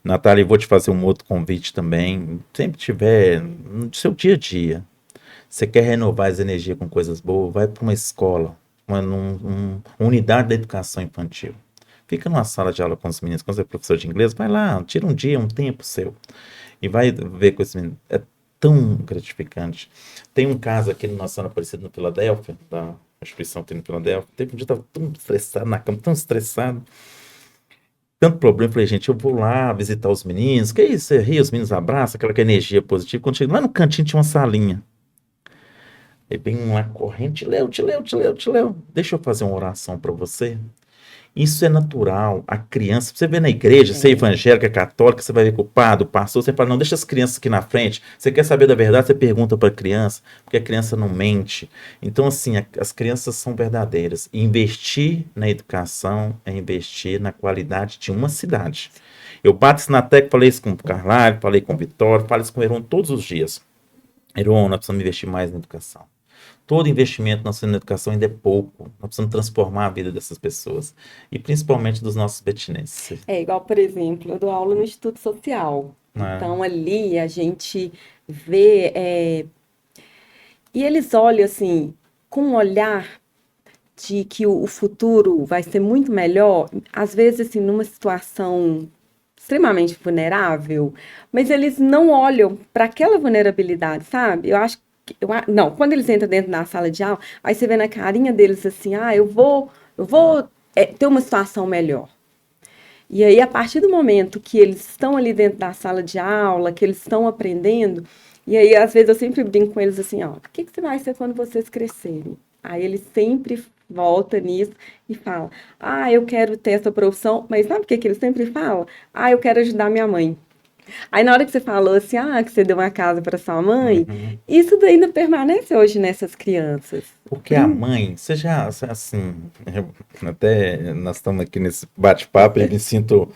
Natália, eu vou te fazer um outro convite também. Sempre tiver no seu dia a dia, você quer renovar as energias com coisas boas, vai para uma escola, uma unidade da educação infantil. Fica numa sala de aula com os meninos, quando você é professor de inglês, vai lá, tira um dia, um tempo seu, e vai ver com esses meninos. É tão gratificante. Tem um caso aqui no nosso ano Aparecido no Filadélfia, da instituição que tem no Filadélfia. Teve um dia que eu estava tão estressado na cama, tão estressado, tanto problema. Eu falei, gente, eu vou lá visitar os meninos. Que isso? Você ri, os meninos abraçam, aquela energia positiva. Quando chega lá no cantinho tinha uma salinha. Aí vem um lá correndo, te leu. Deixa eu fazer uma oração para você. Isso é natural. A criança, você vê na igreja, você é É, evangélica, católica, você vai ver com o padre, o pastor, você fala, não, deixa as crianças aqui na frente. Você quer saber da verdade, você pergunta para a criança, porque a criança não mente. Então, assim, as crianças são verdadeiras. Investir na educação é investir na qualidade de uma cidade. Eu bato isso na tecla, falei isso com o Carlalho, falei com o Vitório, falo isso com o Heron todos os dias. Heron, nós precisamos investir mais na educação. Todo investimento na educação ainda é pouco. Nós precisamos transformar a vida dessas pessoas. E principalmente dos nossos betinenses. igual, por exemplo, eu dou aula no Instituto Social. Né? Então, ali a gente vê. E eles olham assim, com um olhar de que o futuro vai ser muito melhor. Às vezes, assim, numa situação extremamente vulnerável, mas eles não olham para aquela vulnerabilidade, sabe? Eu acho que, não, quando eles entram dentro da sala de aula, aí você vê na carinha deles assim, eu vou ter uma situação melhor. E aí, a partir do momento que eles estão ali dentro da sala de aula, que eles estão aprendendo, e aí, às vezes, eu sempre brinco com eles assim, ó, o que você vai ser quando vocês crescerem? Aí eles sempre voltam nisso e falam, eu quero ter essa profissão, mas sabe o que eles sempre falam? Eu quero ajudar minha mãe. Aí na hora que você falou assim, que você deu uma casa para sua mãe, Uhum. isso daí ainda permanece hoje nessas crianças. Porque a mãe, você já, assim, até nós estamos aqui nesse bate-papo e me sinto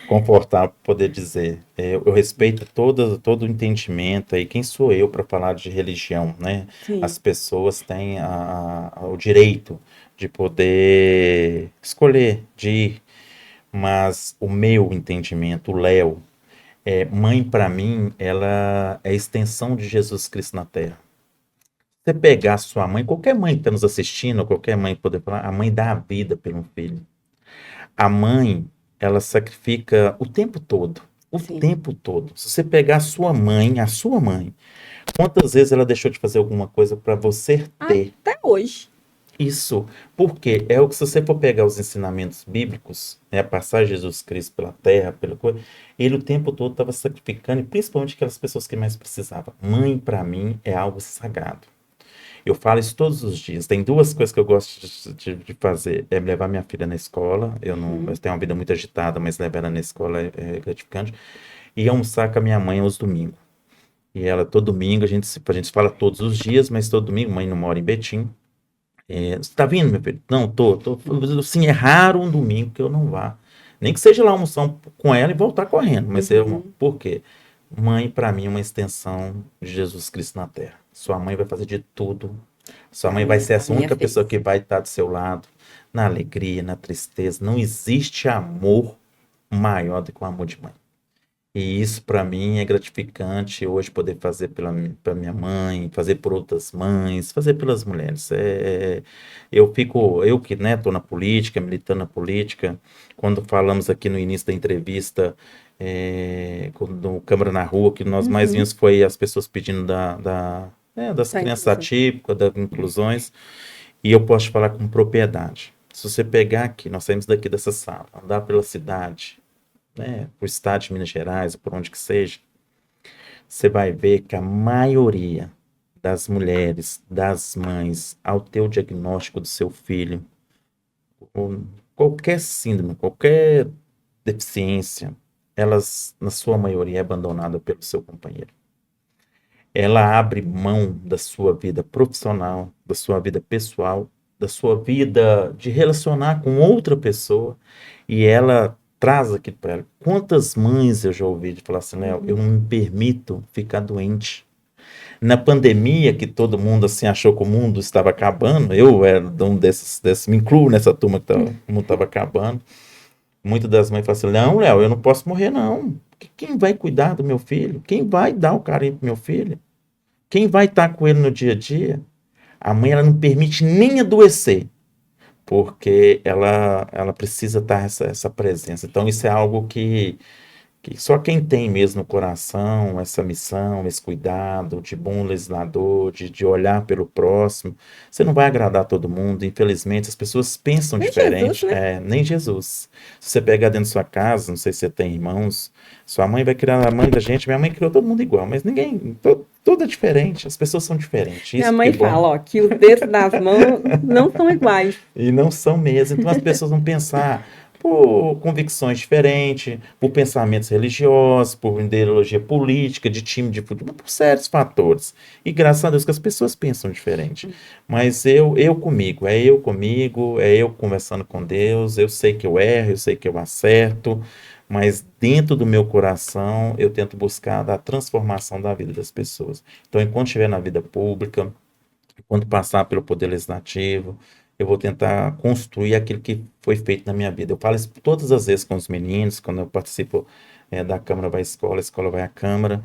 confortável para poder dizer. Eu respeito todo o entendimento aí. Quem sou eu para falar de religião, né? As Sim, pessoas têm o direito de poder escolher, de ir, mas o meu entendimento, o Léo, mãe para mim, ela é a extensão de Jesus Cristo na Terra. Você pegar sua mãe, qualquer mãe que está nos assistindo, qualquer mãe que poder falar, a mãe dá a vida pelo filho. A mãe, ela sacrifica o tempo todo. O sim. tempo todo. Se você pegar a sua mãe, quantas vezes ela deixou de fazer alguma coisa para você ter Até hoje. isso? Porque é o que, se você for pegar os ensinamentos bíblicos, né, a passagem de Jesus Cristo pela terra, pela coisa, ele o tempo todo estava sacrificando, e principalmente aquelas pessoas que mais precisavam. Mãe, para mim, é algo sagrado. Eu falo isso todos os dias. Tem duas coisas que eu gosto de fazer. É levar minha filha na escola. Eu Uhum. tenho uma vida muito agitada, mas levar ela na escola é gratificante. E almoçar com a minha mãe aos domingos. E ela, todo domingo, a gente fala todos os dias, mas todo domingo, mãe não mora em Betim. Você tá vindo, meu filho? Não, tô. Assim, é raro um domingo que eu não vá. Nem que seja lá almoçar com ela e voltar correndo. Mas Uhum. por quê? Mãe, para mim, é uma extensão de Jesus Cristo na Terra. Sua mãe vai fazer de tudo. Sua mãe vai ser A essa minha única pessoa fez. que vai estar do seu lado, na alegria, na tristeza. Não existe amor maior do que o amor de mãe. E isso para mim é gratificante hoje poder fazer pela minha mãe, fazer por outras mães, fazer pelas mulheres. Eu que, né, tô na política, militando na política, quando falamos aqui no início da entrevista, no Câmara na Rua, que nós mais Uhum. vimos foi as pessoas pedindo das Só crianças inclusão. atípicas, das inclusões, e eu posso te falar com propriedade. Se você pegar aqui, nós saímos daqui dessa sala, andar pela cidade, né, por estado de Minas Gerais, ou por onde que seja, você vai ver que a maioria das mulheres, das mães, ao ter o diagnóstico do seu filho, ou qualquer síndrome, qualquer deficiência, elas, na sua maioria, é abandonada pelo seu companheiro. Ela abre mão da sua vida profissional, da sua vida pessoal, da sua vida de relacionar com outra pessoa, e ela traz aquilo para ela. Quantas mães eu já ouvi de falar assim, Léo, eu Uhum. não me permito ficar doente. Na pandemia, que todo mundo assim achou que o mundo estava acabando, eu era um desses, me incluo nessa turma que o mundo estava acabando. Muitas das mães falam assim, não, Léo, eu não posso morrer, não. Quem vai cuidar do meu filho? Quem vai dar o carinho pro meu filho? Quem vai estar com ele no dia a dia? A mãe, ela não permite nem adoecer, porque ela precisa estar essa presença. Então, isso é algo que só quem tem mesmo no coração essa missão, esse cuidado de bom legislador, de olhar pelo próximo, você não vai agradar todo mundo. Infelizmente, as pessoas pensam Nem Jesus, diferente, né? nem Jesus. Se você pegar dentro da sua casa, não sei se você tem irmãos, sua mãe vai criar a mãe da gente, minha mãe criou todo mundo igual, mas ninguém, tudo é diferente, as pessoas são diferentes, Minha isso que é mãe bom. fala, ó, que os dedos das mãos não são iguais. E não são mesmo. Então as pessoas vão pensar por convicções diferentes, por pensamentos religiosos, por ideologia política, de time de futebol, por certos fatores. E graças a Deus que as pessoas pensam diferente. Mas eu comigo, é eu conversando com Deus, eu sei que eu erro, eu sei que eu acerto, mas dentro do meu coração eu tento buscar a transformação da vida das pessoas. Então, enquanto estiver na vida pública, quando passar pelo Poder Legislativo, eu vou tentar construir aquilo que foi feito na minha vida. Eu falo isso todas as vezes com os meninos, quando eu participo da Câmara vai à escola, a escola vai à Câmara.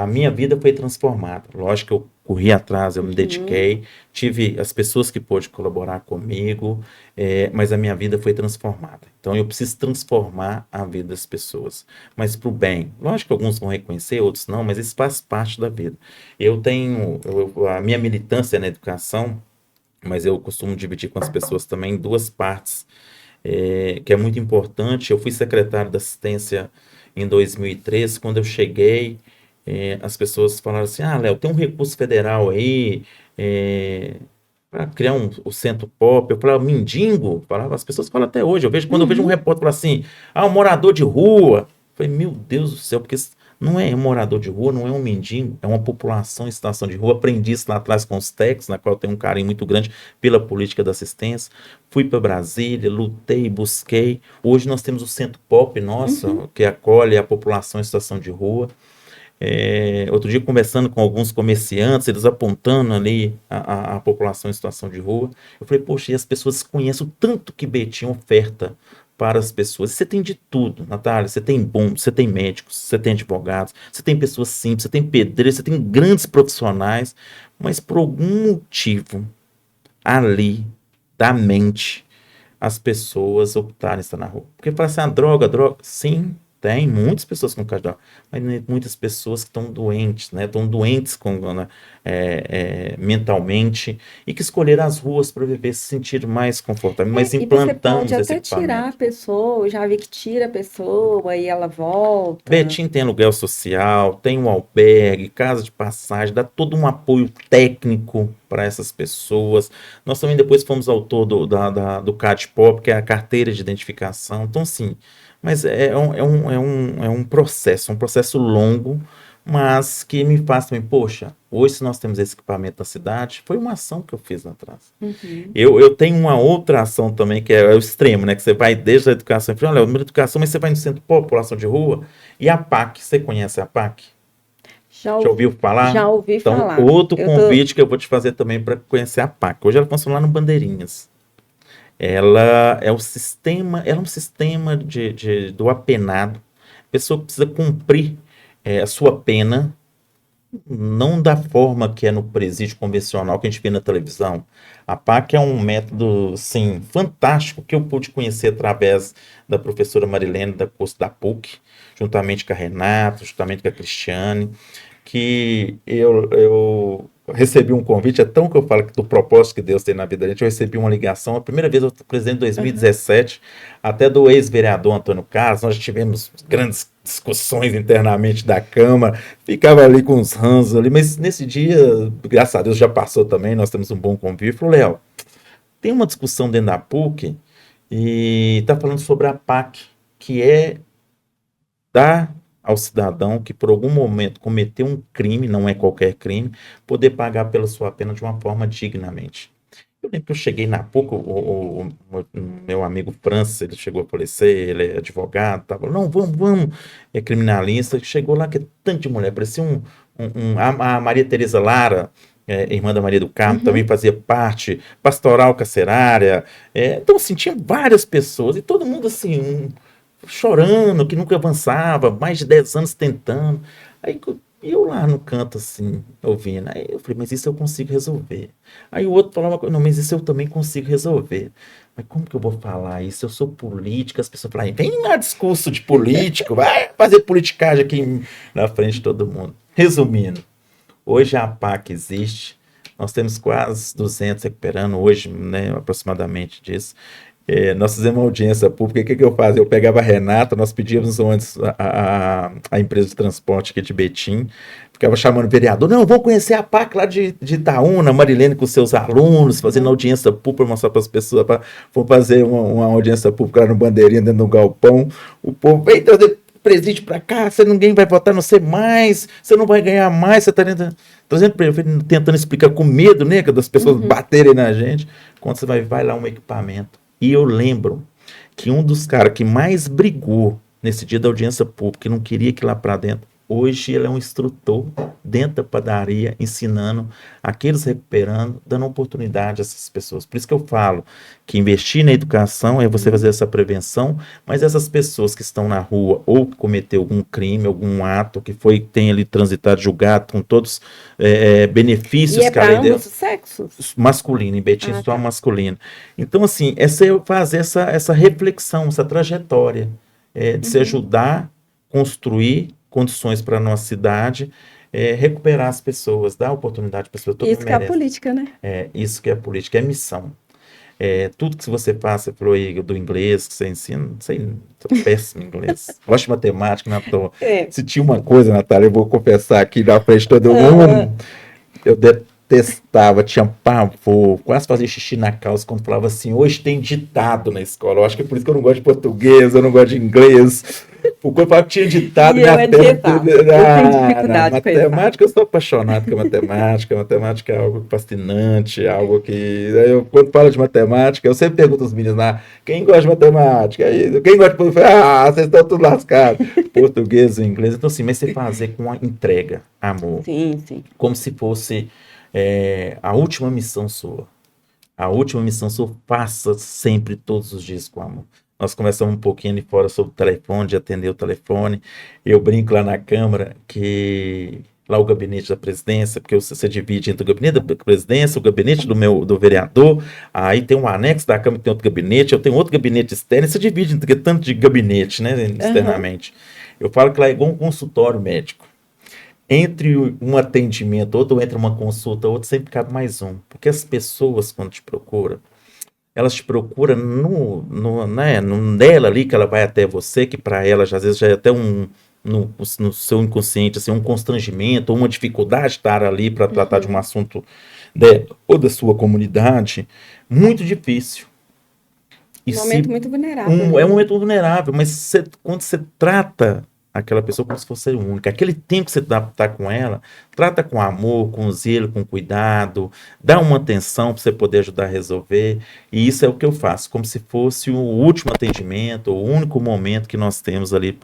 A minha vida foi transformada. Lógico que eu corri atrás, eu me dediquei, tive as pessoas que pôde colaborar comigo, mas a minha vida foi transformada. Então eu preciso transformar a vida das pessoas, mas para o bem. Lógico que alguns vão reconhecer, outros não, mas isso faz parte da vida. A minha militância na educação, mas eu costumo dividir com as pessoas também em duas partes, que é muito importante. Eu fui secretário da assistência em 2013, quando eu cheguei, as pessoas falaram assim, Léo, tem um recurso federal aí, para criar o Centro Pop. Eu falava, mendigo? As pessoas falam até hoje, quando eu vejo um repórter falar assim, um morador de rua, eu falei, meu Deus do céu, porque não é um morador de rua, não é um mendigo, é uma população em situação de rua. Aprendi isso lá atrás com os TECs, na qual eu tenho um carinho muito grande pela política da assistência. Fui para Brasília, lutei, busquei. Hoje nós temos o Centro Pop nosso, que acolhe a população em situação de rua. Outro dia, conversando com alguns comerciantes, eles apontando ali a população em situação de rua. Eu falei, poxa, e as pessoas conhecem o tanto que Betim oferta para as pessoas. Você tem de tudo, Natália. Você tem médicos, você tem advogados, você tem pessoas simples, você tem pedreiros, você tem grandes profissionais, mas por algum motivo ali da mente as pessoas optaram em estar na rua. Porque fala assim, droga, sim, tem muitas pessoas com caixa de droga, mas muitas pessoas que estão doentes, né? Estão doentes mentalmente e que escolheram as ruas para viver, se sentir mais confortável. Mas implantamos esse equipamento. E você pode até tirar a pessoa, eu já vi que tira a pessoa e ela volta. Betim tem aluguel social, tem um albergue, casa de passagem, dá todo um apoio técnico para essas pessoas. Nós também depois fomos autor do CADPOP, que é a carteira de identificação. Então, sim, mas é um processo longo, mas que me faz também, poxa, hoje se nós temos esse equipamento na cidade, foi uma ação que eu fiz lá atrás. Eu tenho uma outra ação também, que é o extremo, né? Que você vai desde a educação, olha, na educação, mas você vai no centro de população de rua, e a PAC, você conhece a PAC? Já ouviu falar? Já ouvi falar. Então, outro convite que eu vou te fazer também para conhecer a PAC. Hoje ela funciona lá no Bandeirinhas. Ela é um sistema do apenado. A pessoa precisa cumprir a sua pena, não da forma que é no presídio convencional que a gente vê na televisão. A PAC é um método, sim, fantástico, que eu pude conhecer através da professora Marilene da curso da PUC, juntamente com a Renata, juntamente com a Cristiane, que eu recebi um convite, é tão que eu falo do propósito que Deus tem na vida da gente. Eu recebi uma ligação, a primeira vez eu fui presidente em 2017, até do ex-vereador Antônio Carlos. Nós tivemos grandes discussões internamente da Câmara, ficava ali com os ranços ali, mas nesse dia, graças a Deus, já passou também, nós temos um bom convívio. Falou, Léo, tem uma discussão dentro da PUC e está falando sobre a PAC, que é dar ao cidadão que por algum momento cometeu um crime, não é qualquer crime, poder pagar pela sua pena de uma forma dignamente. Eu lembro que eu cheguei na PUC, o meu amigo Francis, ele chegou a falecer, ele é advogado, tava, não, vamos, é criminalista, chegou lá que é tanto de mulher, parecia a Maria Tereza Lara, irmã da Maria do Carmo, também fazia parte, pastoral carcerária, então assim, tinha várias pessoas, e todo mundo assim, chorando, que nunca avançava, mais de 10 anos tentando. Aí eu lá no canto assim, ouvindo, aí eu falei, mas isso eu consigo resolver. Aí o outro falava, não, mas isso eu também consigo resolver. Mas como que eu vou falar isso? Eu sou política, as pessoas falam, vem lá discurso de político, vai fazer politicagem aqui na frente de todo mundo. Resumindo, hoje a PAC existe, nós temos quase 200 recuperando hoje, né, aproximadamente disso. Nós fizemos uma audiência pública. O que eu fazia? Eu pegava a Renata, nós pedíamos antes a empresa de transporte aqui de Betim, ficava chamando o vereador, não, vou conhecer a PAC lá de Itaúna, Marilene com seus alunos, fazendo audiência pública, mostrar para as pessoas, vou fazer uma audiência pública lá no Bandeirinha, dentro do galpão, o povo, vem trazer presídio para cá, ninguém vai votar no você mais, você não vai ganhar mais, você está tentando explicar com medo, né, das pessoas baterem na gente, quando você vai lá um equipamento. E eu lembro que um dos caras que mais brigou nesse dia da audiência pública, que não queria que lá para dentro, Hoje ele é um instrutor dentro da padaria, ensinando aqueles recuperando, dando oportunidade a essas pessoas. Por isso que eu falo que investir na educação é você fazer essa prevenção, mas essas pessoas que estão na rua ou que cometeu algum crime, algum ato que tem ali transitado, julgado, com todos benefícios E que a lei deu. Ambos os sexos? Masculino, em Betim só Tá. masculino. Então, assim, fazer essa reflexão, essa trajetória de se ajudar, construir condições para a nossa cidade, recuperar as pessoas, dar oportunidade para as pessoas. Todo Isso mundo que é a merece. política, né? Isso que é a política, é missão. Tudo que você passa falou aí do inglês, que você ensina, não sei, sou péssimo em inglês. Gosto de matemática, não tô. Se tinha uma coisa, Natália, eu vou confessar aqui na frente de todo mundo, eu detestava, tinha pavor, quase fazia xixi na calça quando falava assim, hoje tem ditado na escola. Eu acho que é por isso que eu não gosto de português, eu não gosto de inglês. O corpo falava que tinha ditado, minha terra. Eu tenho dificuldade Na com isso. matemática, eu sou apaixonado com a matemática. Matemática é algo fascinante, algo que. Quando falo de matemática, eu sempre pergunto aos meninos lá, quem gosta de matemática? Quem gosta de português? Vocês estão tudo lascados. Português e inglês. Então, assim, mas você fazer com a entrega, amor. Sim, sim. Como se fosse a última missão sua. A última missão sua, faça sempre, todos os dias com amor. Nós conversamos um pouquinho ali fora sobre o telefone, de atender o telefone. Eu brinco lá na Câmara que lá o gabinete da presidência, porque você divide entre o gabinete da presidência, o gabinete do vereador, aí tem um anexo da Câmara que tem outro gabinete, eu tenho outro gabinete externo, e você divide entre tanto de gabinete, né, externamente. Eu falo que lá é igual um consultório médico. Entre um atendimento, outro entre uma consulta, outro sempre cabe mais um. Porque as pessoas, quando te procuram, elas te procuram nela ali, que ela vai até você, que para ela, às vezes, já é até no seu inconsciente, assim, um constrangimento, uma dificuldade de estar ali para tratar de um assunto ou da sua comunidade, muito difícil. Um momento muito vulnerável. É um momento vulnerável, mas quando você trata aquela pessoa como se fosse única, aquele tempo que você tá com ela, trata com amor, com zelo, com cuidado, dá uma atenção para você poder ajudar a resolver, e isso é o que eu faço, como se fosse o último atendimento, o único momento que nós temos ali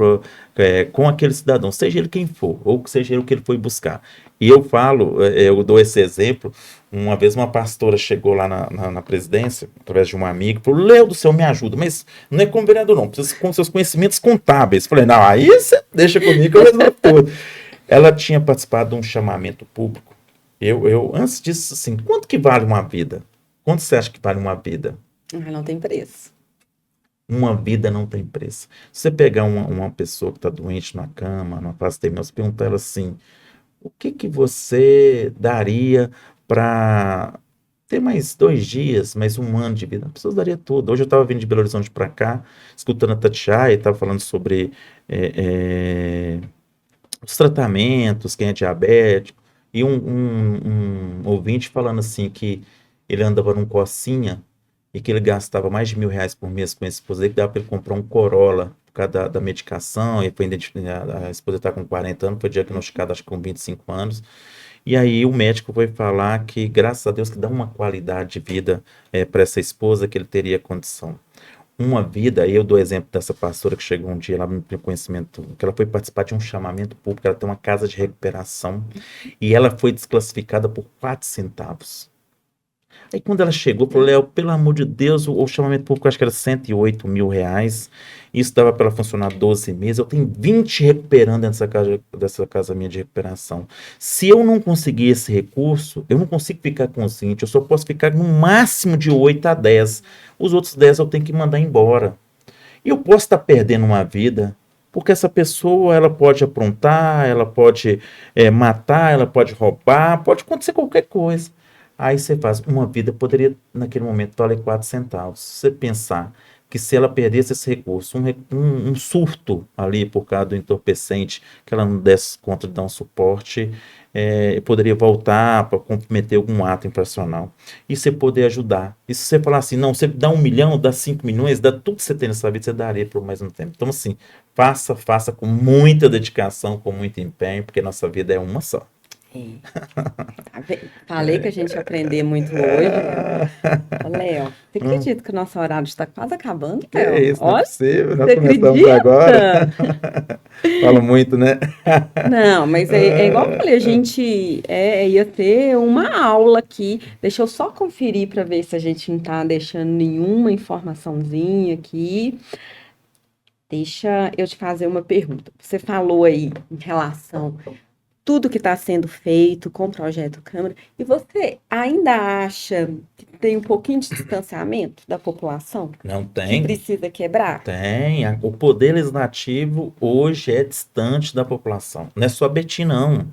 com aquele cidadão, seja ele quem for, ou seja ele o que ele foi buscar. E eu falo, eu dou esse exemplo. Uma vez uma pastora chegou lá na presidência, através de um amigo, falou, Léo do céu, me ajuda, mas não é como vereador não, precisa com seus conhecimentos contábeis. Falei, não, aí você deixa comigo que eu resolvo tudo. Ela tinha participado de um chamamento público. Eu antes disso, assim, quanto que vale uma vida? Quanto você acha que vale uma vida? Não tem preço. Uma vida não tem preço. Se você pegar uma pessoa que está doente na cama, numa fase terminal, você pergunta a ela assim, o que você daria para ter mais 2 dias, mais 1 ano de vida? A pessoa daria tudo. Hoje eu estava vindo de Belo Horizonte para cá, escutando a Tatiana, e estava falando sobre os tratamentos, quem é diabético, e um ouvinte falando assim que ele andava num Corsinha e que ele gastava mais de R$ 1.000 por mês com a esposa dele, que dava para ele comprar um Corolla por causa da medicação, e foi a esposa está com 40 anos, foi diagnosticada acho que com 25 anos, e aí o médico foi falar que, graças a Deus, que dá uma qualidade de vida para essa esposa, que ele teria condição. Uma vida, aí eu dou exemplo dessa pastora que chegou um dia lá no meu conhecimento, que ela foi participar de um chamamento público, ela tem uma casa de recuperação, e ela foi desclassificada por 4 centavos. Aí quando ela chegou, falou, Léo, pelo amor de Deus, o chamamento público acho que era R$ 108 mil, isso dava para ela funcionar 12 meses, eu tenho 20 recuperando dessa casa minha de recuperação. Se eu não conseguir esse recurso, eu não consigo ficar com os 20, eu só posso ficar no máximo de 8 a 10. Os outros 10 eu tenho que mandar embora. E eu posso estar perdendo uma vida, porque essa pessoa, ela pode aprontar, ela pode matar, ela pode roubar, pode acontecer qualquer coisa. Aí você faz, uma vida poderia, naquele momento, valer 4 centavos. Se você pensar que se ela perdesse esse recurso, um surto ali por causa do entorpecente, que ela não desse conta de dar um suporte, poderia voltar para cometer algum ato infracional. E você poder ajudar. E se você falar assim, não, você dá 1 milhão, dá 5 milhões, dá tudo que você tem nessa vida, você daria por mais um tempo. Então, assim, faça com muita dedicação, com muito empenho, porque nossa vida é uma só. Tá vendo? Falei que a gente ia aprender muito hoje, Léo. Ô, Léo, você Hum, acredita que o nosso horário está quase acabando, que é Léo? isso, não é Olha, possível. Nós você começamos agora. acredita? Falo muito, né? Não, mas é igual eu falei, a gente ia ter uma aula aqui. Deixa eu só conferir para ver se a gente não está deixando nenhuma informaçãozinha aqui. Deixa eu te fazer uma pergunta. Você falou aí em relação a tudo que está sendo feito com o projeto Câmara, e você ainda acha que tem um pouquinho de distanciamento da população Não que tem. precisa quebrar? Tem. O poder legislativo hoje é distante da população. Não é só Betim, não.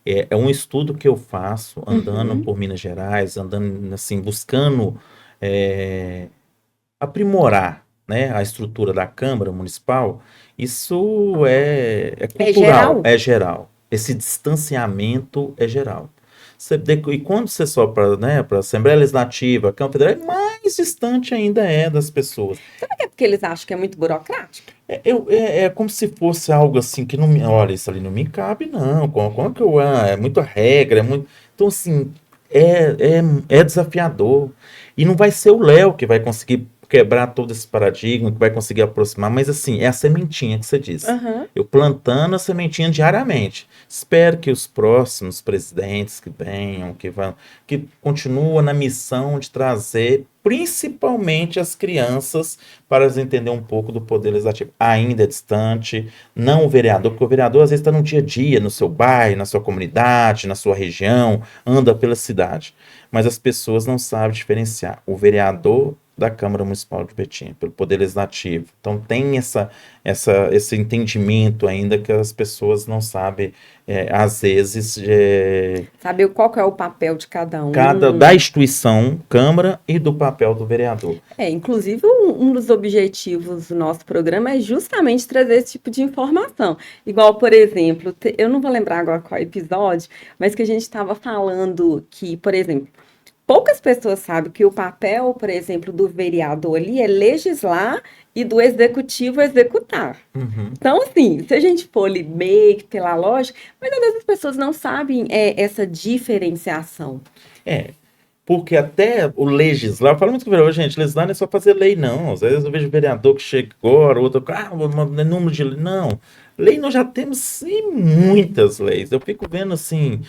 É um estudo que eu faço andando Uhum. por Minas Gerais, andando assim, buscando é, aprimorar, né, a estrutura da Câmara Municipal. Isso é É cultural, geral? é geral. Esse distanciamento é geral. E quando você só para, né, para a Assembleia Legislativa, a Câmara Federal, é mais distante ainda é das pessoas. Será que é porque eles acham que é muito burocrático? É como se fosse algo assim que não me. Olha, isso ali não me cabe, não. Como que eu. É muita regra, é muito. Então, assim, é desafiador. E não vai ser o Léo que vai conseguir quebrar todo esse paradigma, que vai conseguir aproximar, mas assim, é a sementinha que você disse. Aham. Eu plantando a sementinha diariamente. Espero que os próximos presidentes que venham, que continuem na missão de trazer principalmente as crianças para elas entender um pouco do poder legislativo. Ainda é distante, não o vereador, porque o vereador às vezes está no dia a dia, no seu bairro, na sua comunidade, na sua região, anda pela cidade. Mas as pessoas não sabem diferenciar o vereador da Câmara Municipal de Betim, pelo Poder Legislativo. Então tem esse entendimento ainda que as pessoas não sabem, às vezes, Saber qual que é o papel de cada da um. instituição Câmara e do papel do vereador. Inclusive, um dos objetivos do nosso programa é justamente trazer esse tipo de informação. Igual, por exemplo, eu não vou lembrar agora qual episódio, mas que a gente estava falando que, por exemplo, poucas pessoas sabem que o papel, por exemplo, do vereador ali é legislar e do executivo executar. Uhum. Então, assim, se a gente for ali meio que pela lógica, mas às vezes as pessoas não sabem essa diferenciação. É, porque até o legislar, fala muito que vereador, gente, legislar não é só fazer lei, não. Às vezes eu vejo vereador que chega agora, outro, número de lei. Não. Lei nós já temos sim muitas leis. Eu fico vendo assim,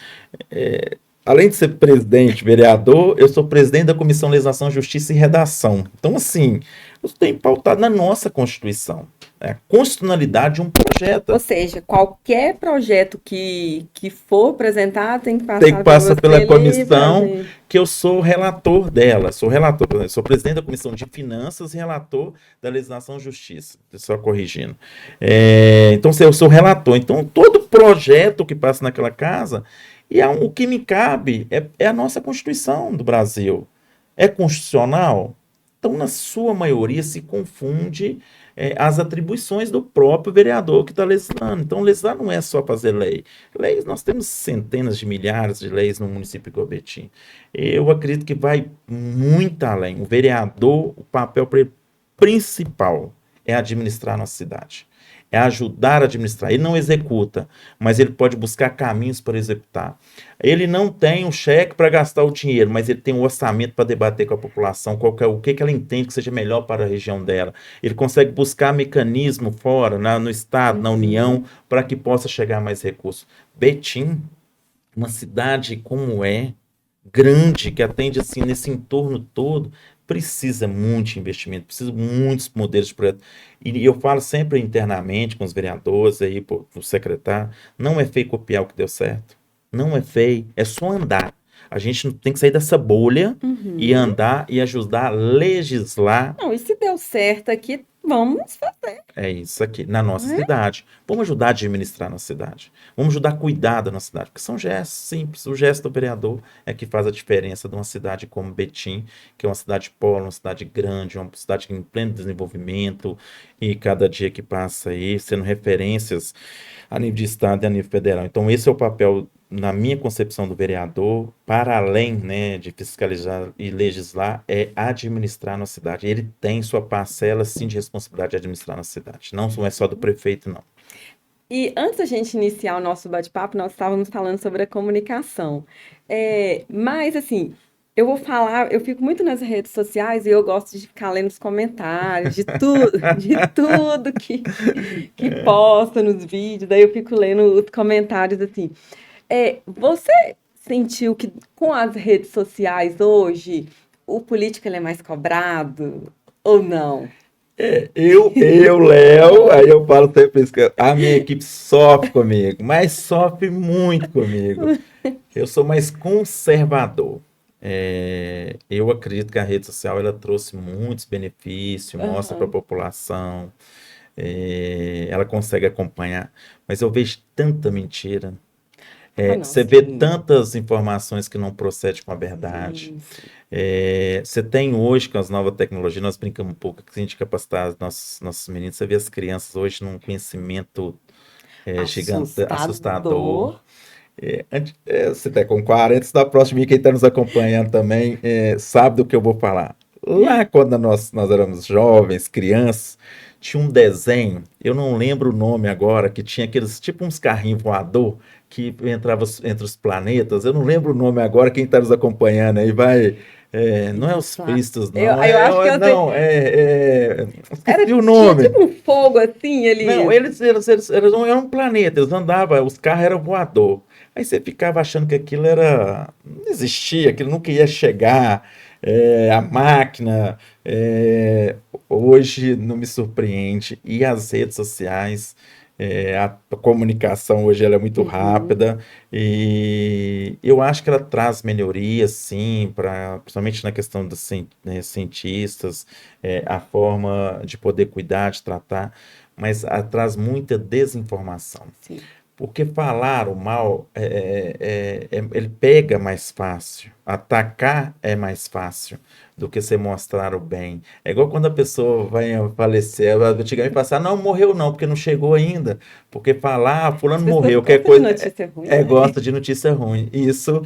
além de ser presidente, vereador, eu sou presidente da Comissão Legislação, Justiça e Redação. Então, assim, eu tenho pautado na nossa Constituição, né? A constitucionalidade de um Ou projeto. seja, qualquer projeto que for apresentado tem que Tem que passar por passar você pela ali para comissão, ver. que eu sou relator dela, sou relator, por exemplo, sou presidente da Comissão de Finanças e relator da Legislação e Justiça, só corrigindo. Então, eu sou relator. Então, todo projeto que passa naquela casa, o que me cabe é a nossa Constituição do Brasil. É constitucional? Então, na sua maioria, se confunde as atribuições do próprio vereador que está legislando. Então, legislar não é só fazer lei. Leis, nós temos centenas de milhares de leis no município de Cobetim. Eu acredito que vai muito além. O vereador, o papel principal é administrar a nossa cidade. É ajudar a administrar. Ele não executa, mas ele pode buscar caminhos para executar. Ele não tem um cheque para gastar o dinheiro, mas ele tem um orçamento para debater com a população o que ela entende que seja melhor para a região dela. Ele consegue buscar mecanismo fora, no Estado, na União, Uhum. para que possa chegar mais recursos. Betim, uma cidade como grande, que atende assim nesse entorno todo, precisa muito de investimento, precisa de muitos modelos de projeto. E eu falo sempre internamente com os vereadores aí, o secretário, não é feio copiar o que deu certo. Não é feio, é só andar. A gente tem que sair dessa bolha e Uhum. andar e ajudar a legislar. Não, e se deu certo aqui, vamos fazer, É isso aqui, na nossa né? cidade. Vamos ajudar a administrar a nossa cidade. Vamos ajudar a cuidar da nossa cidade, porque são gestos simples. O gesto do vereador é que faz a diferença de uma cidade como Betim, que é uma cidade polo, uma cidade grande, uma cidade em pleno desenvolvimento, e cada dia que passa aí, sendo referências a nível de estado e a nível federal. Então, esse é o papel, na minha concepção, do vereador, para além, né, de fiscalizar e legislar, é administrar na cidade. Ele tem sua parcela, sim, de responsabilidade de administrar na cidade. Não é só do prefeito, não. E antes da gente iniciar o nosso bate-papo, nós estávamos falando sobre a comunicação. Mas, assim, eu vou falar, eu fico muito nas redes sociais e eu gosto de ficar lendo os comentários de tudo, de tudo que posta nos vídeos, daí eu fico lendo os comentários assim. Você sentiu que com as redes sociais hoje, o político ele é mais cobrado ou não? Léo, aí eu falo sempre isso, que a minha equipe sofre comigo, mas sofre muito comigo. Eu sou mais conservador. Eu acredito que a rede social ela trouxe muitos benefícios, mostra para a Aham. população, ela consegue acompanhar, mas eu vejo tanta mentira. Ah, não, Você vê sim. tantas informações que não procedem com a verdade. Sim, sim. Você tem hoje, com as novas tecnologias, nós brincamos um pouco, que se a gente capacitar nossos meninos, você vê as crianças hoje num conhecimento gigante, assustador. Assustador. Você está com 40, da próxima, e quem está nos acompanhando também sabe do que eu vou falar. Lá quando nós éramos jovens, crianças, tinha um desenho, eu não lembro o nome agora, que tinha aqueles, tipo uns carrinhos voador, que entrava entre os planetas, eu não lembro o nome agora, quem está nos acompanhando aí vai... não é Entre os os pla- Fristos, Eu, não, eu acho que eu sei. não, Era, esqueci o tinha nome. tipo um fogo assim, Não, eles. eram um planeta, eles andavam, os carros eram voador. Aí você ficava achando que aquilo era. Não existia, aquilo nunca ia chegar. A máquina. Hoje não me surpreende. E as redes sociais, a comunicação hoje ela é muito Uhum. rápida. E eu acho que ela traz melhorias, sim, principalmente na questão dos cientistas, a forma de poder cuidar, de tratar, mas traz muita desinformação. Sim. Porque falar o mal, ele pega mais fácil. Atacar é mais fácil do que você mostrar o bem. É igual quando a pessoa vai falecer, antigamente passar, não morreu não, porque não chegou ainda. Porque falar, As fulano pessoas morreu, que é gostam de coisa, notícia ruim, né? gosta de notícia ruim. E isso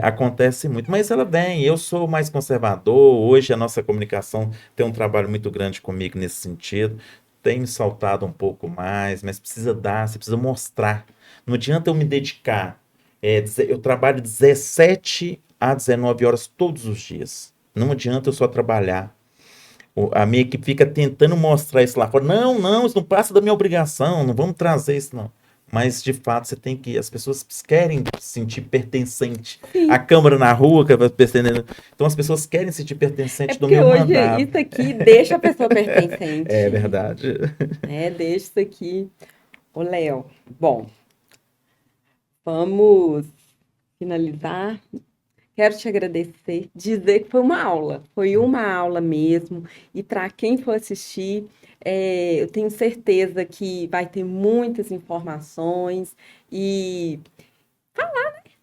acontece muito. Mas ela vem, eu sou mais conservador, hoje a nossa comunicação tem um trabalho muito grande comigo nesse sentido, tem me saltado um pouco mais, mas precisa dar, você precisa mostrar. Não adianta eu me dedicar. Eu trabalho 17 a 19 horas todos os dias. Não adianta eu só trabalhar. A minha equipe fica tentando mostrar isso lá fora. Não, não, isso não passa da minha obrigação, não vamos trazer isso, não. Mas, de fato, você tem que. As pessoas querem se sentir pertencente. A Sim. câmara na rua, que vai pertencendo. Então, as pessoas querem se sentir É pertencente do porque meu hoje mandato. isso aqui deixa a pessoa É pertencente, verdade. né? Deixa isso aqui. Ô, Léo, bom, vamos finalizar. Quero te agradecer, dizer que foi uma aula mesmo. E para quem for assistir, eu tenho certeza que vai ter muitas informações e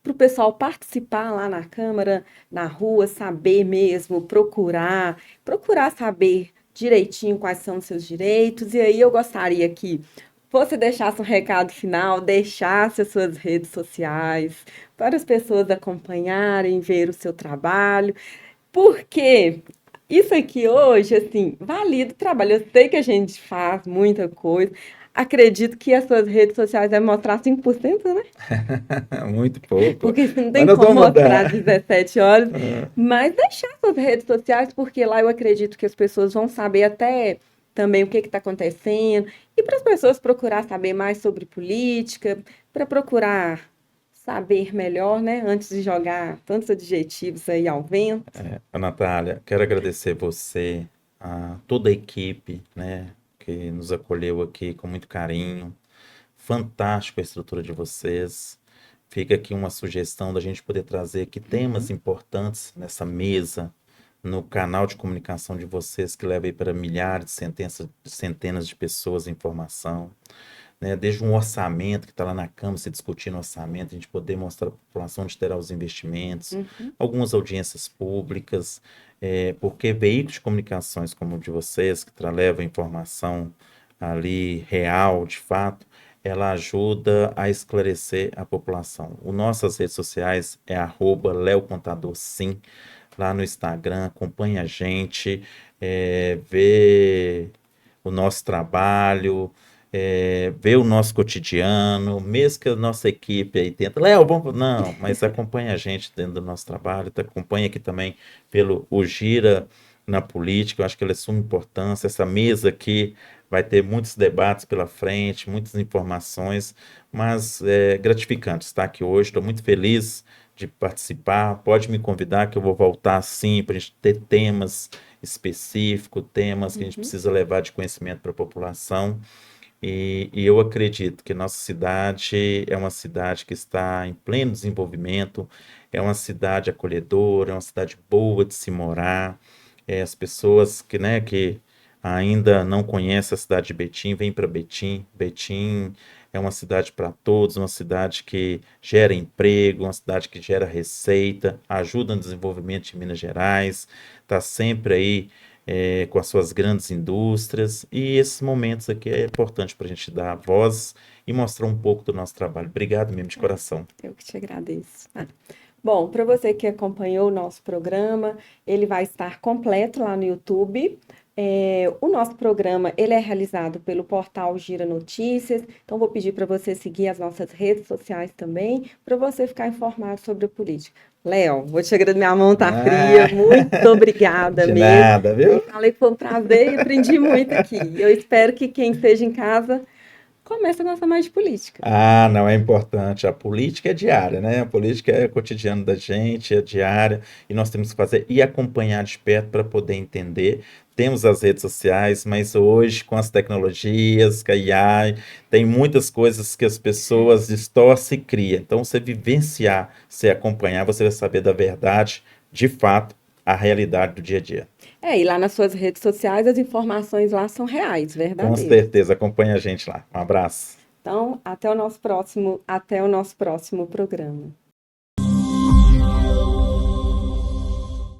para o pessoal participar lá na Câmara, na rua, saber mesmo, procurar saber direitinho quais são os seus direitos. E aí eu gostaria que você deixasse um recado final, deixasse as suas redes sociais para as pessoas acompanharem, ver o seu trabalho, porque isso aqui hoje, assim, valida o trabalho. Eu sei que a gente faz muita coisa. Acredito que as suas redes sociais vai mostrar 5%, né? Muito pouco. Porque você não Mas tem nós como vamos mostrar mudar. 17 horas, mas deixar suas redes sociais, porque lá eu acredito que as pessoas vão saber até também o que está acontecendo, e para as pessoas procurar saber mais sobre política, para procurar saber melhor, né, antes de jogar tantos adjetivos aí ao vento. Natália, quero agradecer você, a toda a equipe, né, que nos acolheu aqui com muito carinho. Fantástico a estrutura de vocês. Fica aqui uma sugestão da gente poder trazer aqui temas importantes nessa mesa, no canal de comunicação de vocês, que leva aí para milhares, centenas de pessoas a informação, né? Desde um orçamento que está lá na Câmara, se discutindo orçamento, a gente poder mostrar para a população onde terá os investimentos, Uhum. algumas audiências públicas, porque veículos de comunicações como o de vocês, que levam informação ali real, de fato, ela ajuda a esclarecer a população. O nossas redes sociais é @leocontadorsim, lá no Instagram, acompanha a gente, vê o nosso trabalho, ver o nosso cotidiano, mesmo que a nossa equipe aí tenta, Léo, vamos... Não, mas acompanha a gente dentro do nosso trabalho, acompanha aqui também pelo o Gira na política, eu acho que ele é de suma importância, essa mesa aqui vai ter muitos debates pela frente, muitas informações, mas é gratificante estar aqui hoje, estou muito feliz de participar, pode me convidar que eu vou voltar sim, para a gente ter temas específicos, temas que a gente Uhum. precisa levar de conhecimento para a população, e eu acredito que nossa cidade é uma cidade que está em pleno desenvolvimento, é uma cidade acolhedora, é uma cidade boa de se morar. As pessoas que, né, que ainda não conhecem a cidade de Betim, vêm para Betim. Betim é uma cidade para todos, uma cidade que gera emprego, uma cidade que gera receita, ajuda no desenvolvimento de Minas Gerais, está sempre aí com as suas grandes indústrias, e esses momentos aqui é importante para a gente dar voz e mostrar um pouco do nosso trabalho. Obrigado mesmo de coração. Eu que te agradeço. Bom, para você que acompanhou o nosso programa, ele vai estar completo lá no YouTube. O nosso programa ele é realizado pelo portal Gira Notícias, então vou pedir para você seguir as nossas redes sociais também, para você ficar informado sobre a política. Léo, vou te agradecer, minha mão tá fria, muito obrigada De mesmo. nada, viu? Eu falei que foi um prazer e aprendi muito aqui. Eu espero que quem esteja em casa comece a gostar mais de política. Ah, não, é importante. A política é diária, né? A política é o cotidiano da gente, é diária, e nós temos que fazer e acompanhar de perto para poder entender. Temos as redes sociais, mas hoje, com as tecnologias, com a AI, tem muitas coisas que as pessoas distorcem e criam. Então, você vivenciar, você acompanhar, você vai saber da verdade, de fato, a realidade do dia a dia. E lá nas suas redes sociais as informações lá são reais, Com verdadeiras. certeza, acompanha a gente lá. Um abraço. Então, até o nosso próximo programa.